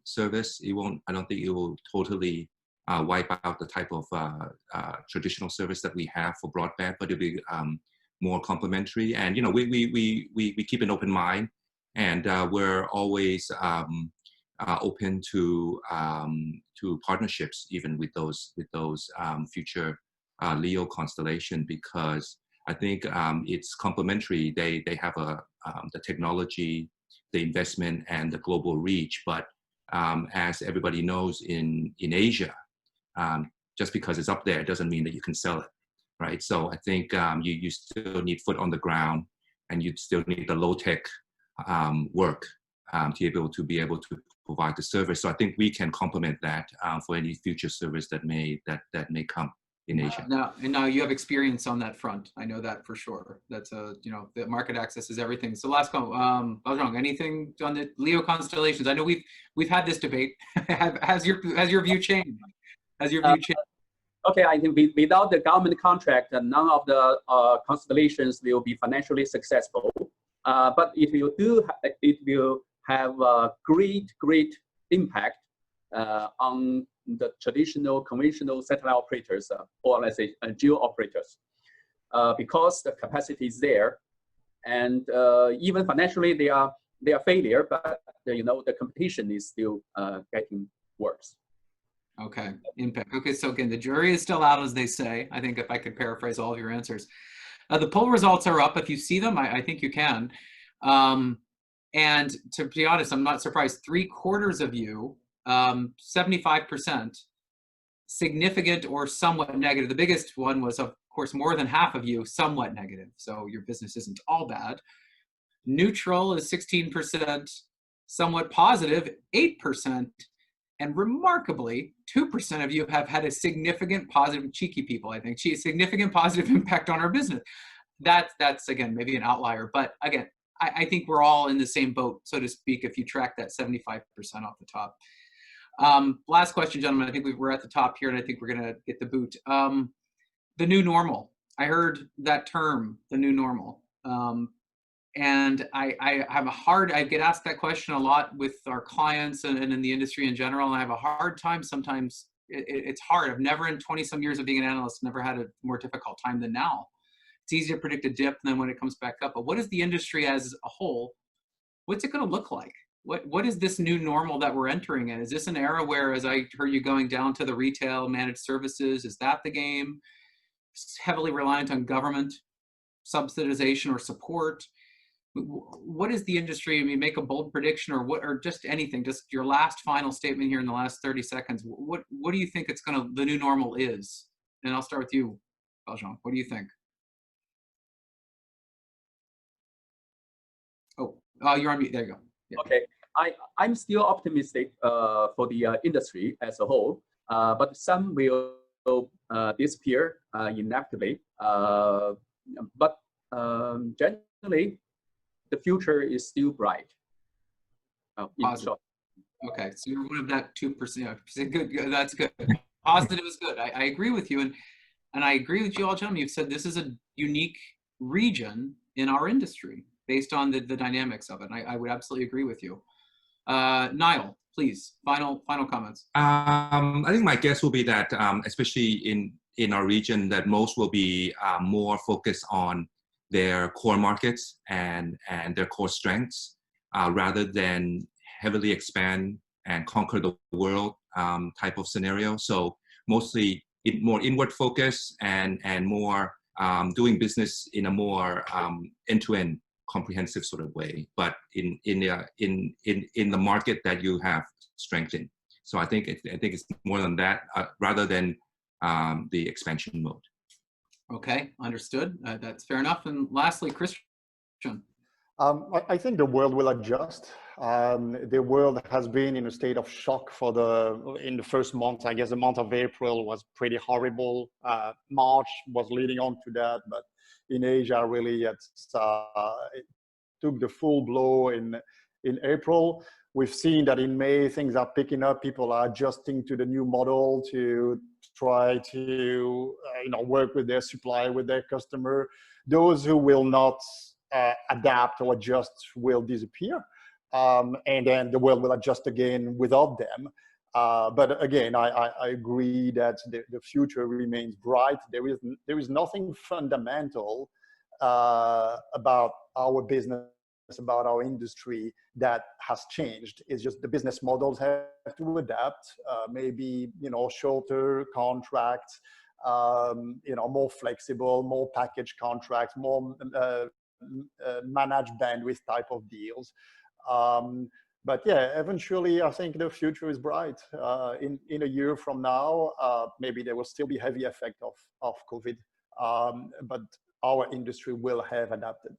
service. It won't. I don't think it will totally wipe out the type of traditional service that we have for broadband, but it'll be more complementary. And you know, we keep an open mind, and we're always open to partnerships, even with those future LEO constellation, because I think it's complementary. They have the technology, the investment, and the global reach. But as everybody knows, in Asia, just because it's up there doesn't mean that you can sell it, right? So I think you still need foot on the ground, and you still need the low tech work to be able to provide the service. So I think we can complement that for any future service that may come in Asia. Now you have experience on that front. I know that for sure. That's you know, the market access is everything. So last one, Baozhong, anything on the LEO constellations? I know we've had this debate. Has your view changed? Has your view changed? Okay, I think without the government contract, none of the constellations will be financially successful. But it will have a great impact on the traditional conventional satellite operators, or let's say geo operators, because the capacity is there, and even financially they are failure, but you know, the competition is still getting worse. Okay, impact. Okay, so again, the jury is still out, as they say. I think if I could paraphrase all of your answers. The poll results are up. If you see them, I think you can. And to be honest, I'm not surprised. 3/4 of you, 75%, significant or somewhat negative. The biggest one was, of course, more than half of you, somewhat negative. So your business isn't all bad. Neutral is 16%, somewhat positive, 8%. And remarkably, 2% of you have had a significant positive, cheeky people, I think, significant positive impact on our business. That's again, maybe an outlier. But again, I think we're all in the same boat, so to speak, if you track that 75% off the top. Last question, gentlemen. I think we're at the top here, and I think we're going to get the boot. The new normal. I heard that term, the new normal. And I get asked that question a lot with our clients and in the industry in general. And I have a hard time sometimes. It's hard. I've never, in 20 some years of being an analyst, never had a more difficult time than now. It's easy to predict a dip than when it comes back up. But what is the industry as a whole? What's it going to look like? What is this new normal that we're entering in? Is this an era where, as I heard you going down to the retail managed services, is that the game? It's heavily reliant on government subsidization or support. What is the industry? I mean, make a bold prediction or just anything, just your last final statement here in the last 30 seconds. What do you think the new normal is? And I'll start with you, Baozhong. What do you think? Oh, you're on mute. There you go. Yeah. Okay, I'm still optimistic for the industry as a whole, but some will disappear inevitably. But generally, the future is still bright. In short. Okay, so you're one of that 2%. Good, that's good. Positive is good. I agree with you, and I agree with you all, gentlemen. You've said this is a unique region in our industry based on the dynamics of it. And I would absolutely agree with you. Nile, please, final comments. I think my guess will be that, especially in our region, that most will be more focused on their core markets and their core strengths, rather than heavily expand and conquer the world type of scenario. So mostly more inward focus and more doing business in a more end-to-end comprehensive sort of way, but in the market that you have strength in. So I think it's more than that, rather than the expansion mode. Okay, understood. That's fair enough. And lastly, Christian. I think the world will adjust. The world has been in a state of shock in the first month. I guess the month of April was pretty horrible. March was leading on to that, but in Asia, really, it took the full blow in April. We've seen that in May, things are picking up. People are adjusting to the new model to try to work with their supplier, with their customer. Those who will not adapt or adjust will disappear. And then the world will adjust again without them. But again, I agree that the future remains bright. There is nothing fundamental about our business, about our industry that has changed. It's just the business models have to adapt. Maybe shorter contracts, more flexible, more package contracts, more managed bandwidth type of deals. But yeah, eventually, I think the future is bright. In a year from now, maybe there will still be heavy effect of COVID, but our industry will have adapted.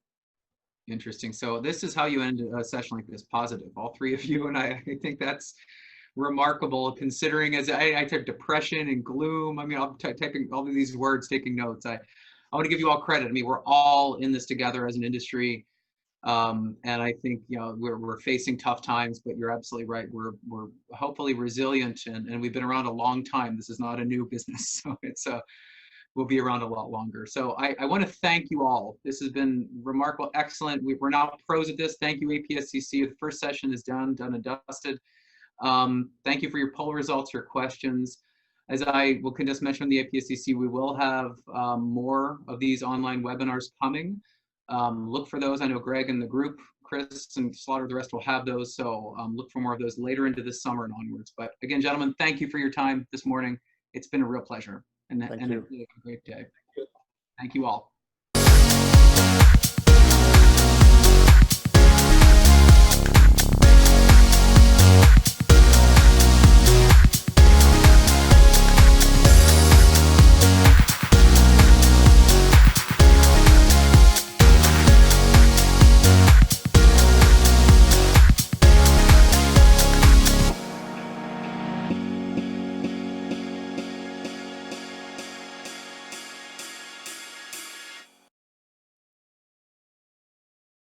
Interesting. So this is how you end a session like this, positive, all three of you. And I think that's remarkable, considering as I took depression and gloom. I mean, I'm typing all of these words, taking notes. I want to give you all credit. I mean, we're all in this together as an industry. And I think, we're facing tough times, but you're absolutely right. We're hopefully resilient, and we've been around a long time. This is not a new business. So we'll be around a lot longer. So I want to thank you all. This has been remarkable, excellent. We're now pros at this. Thank you, APSCC. The first session is done and dusted. Thank you for your poll results, your questions. As I can just mention on the APSCC, we will have more of these online webinars coming. Look for those. I know Greg and the group, Chris and Slaughter, the rest will have those. So look for more of those later into this summer and onwards. But again, gentlemen, thank you for your time this morning. It's been a real pleasure. And have a great day. Thank you all.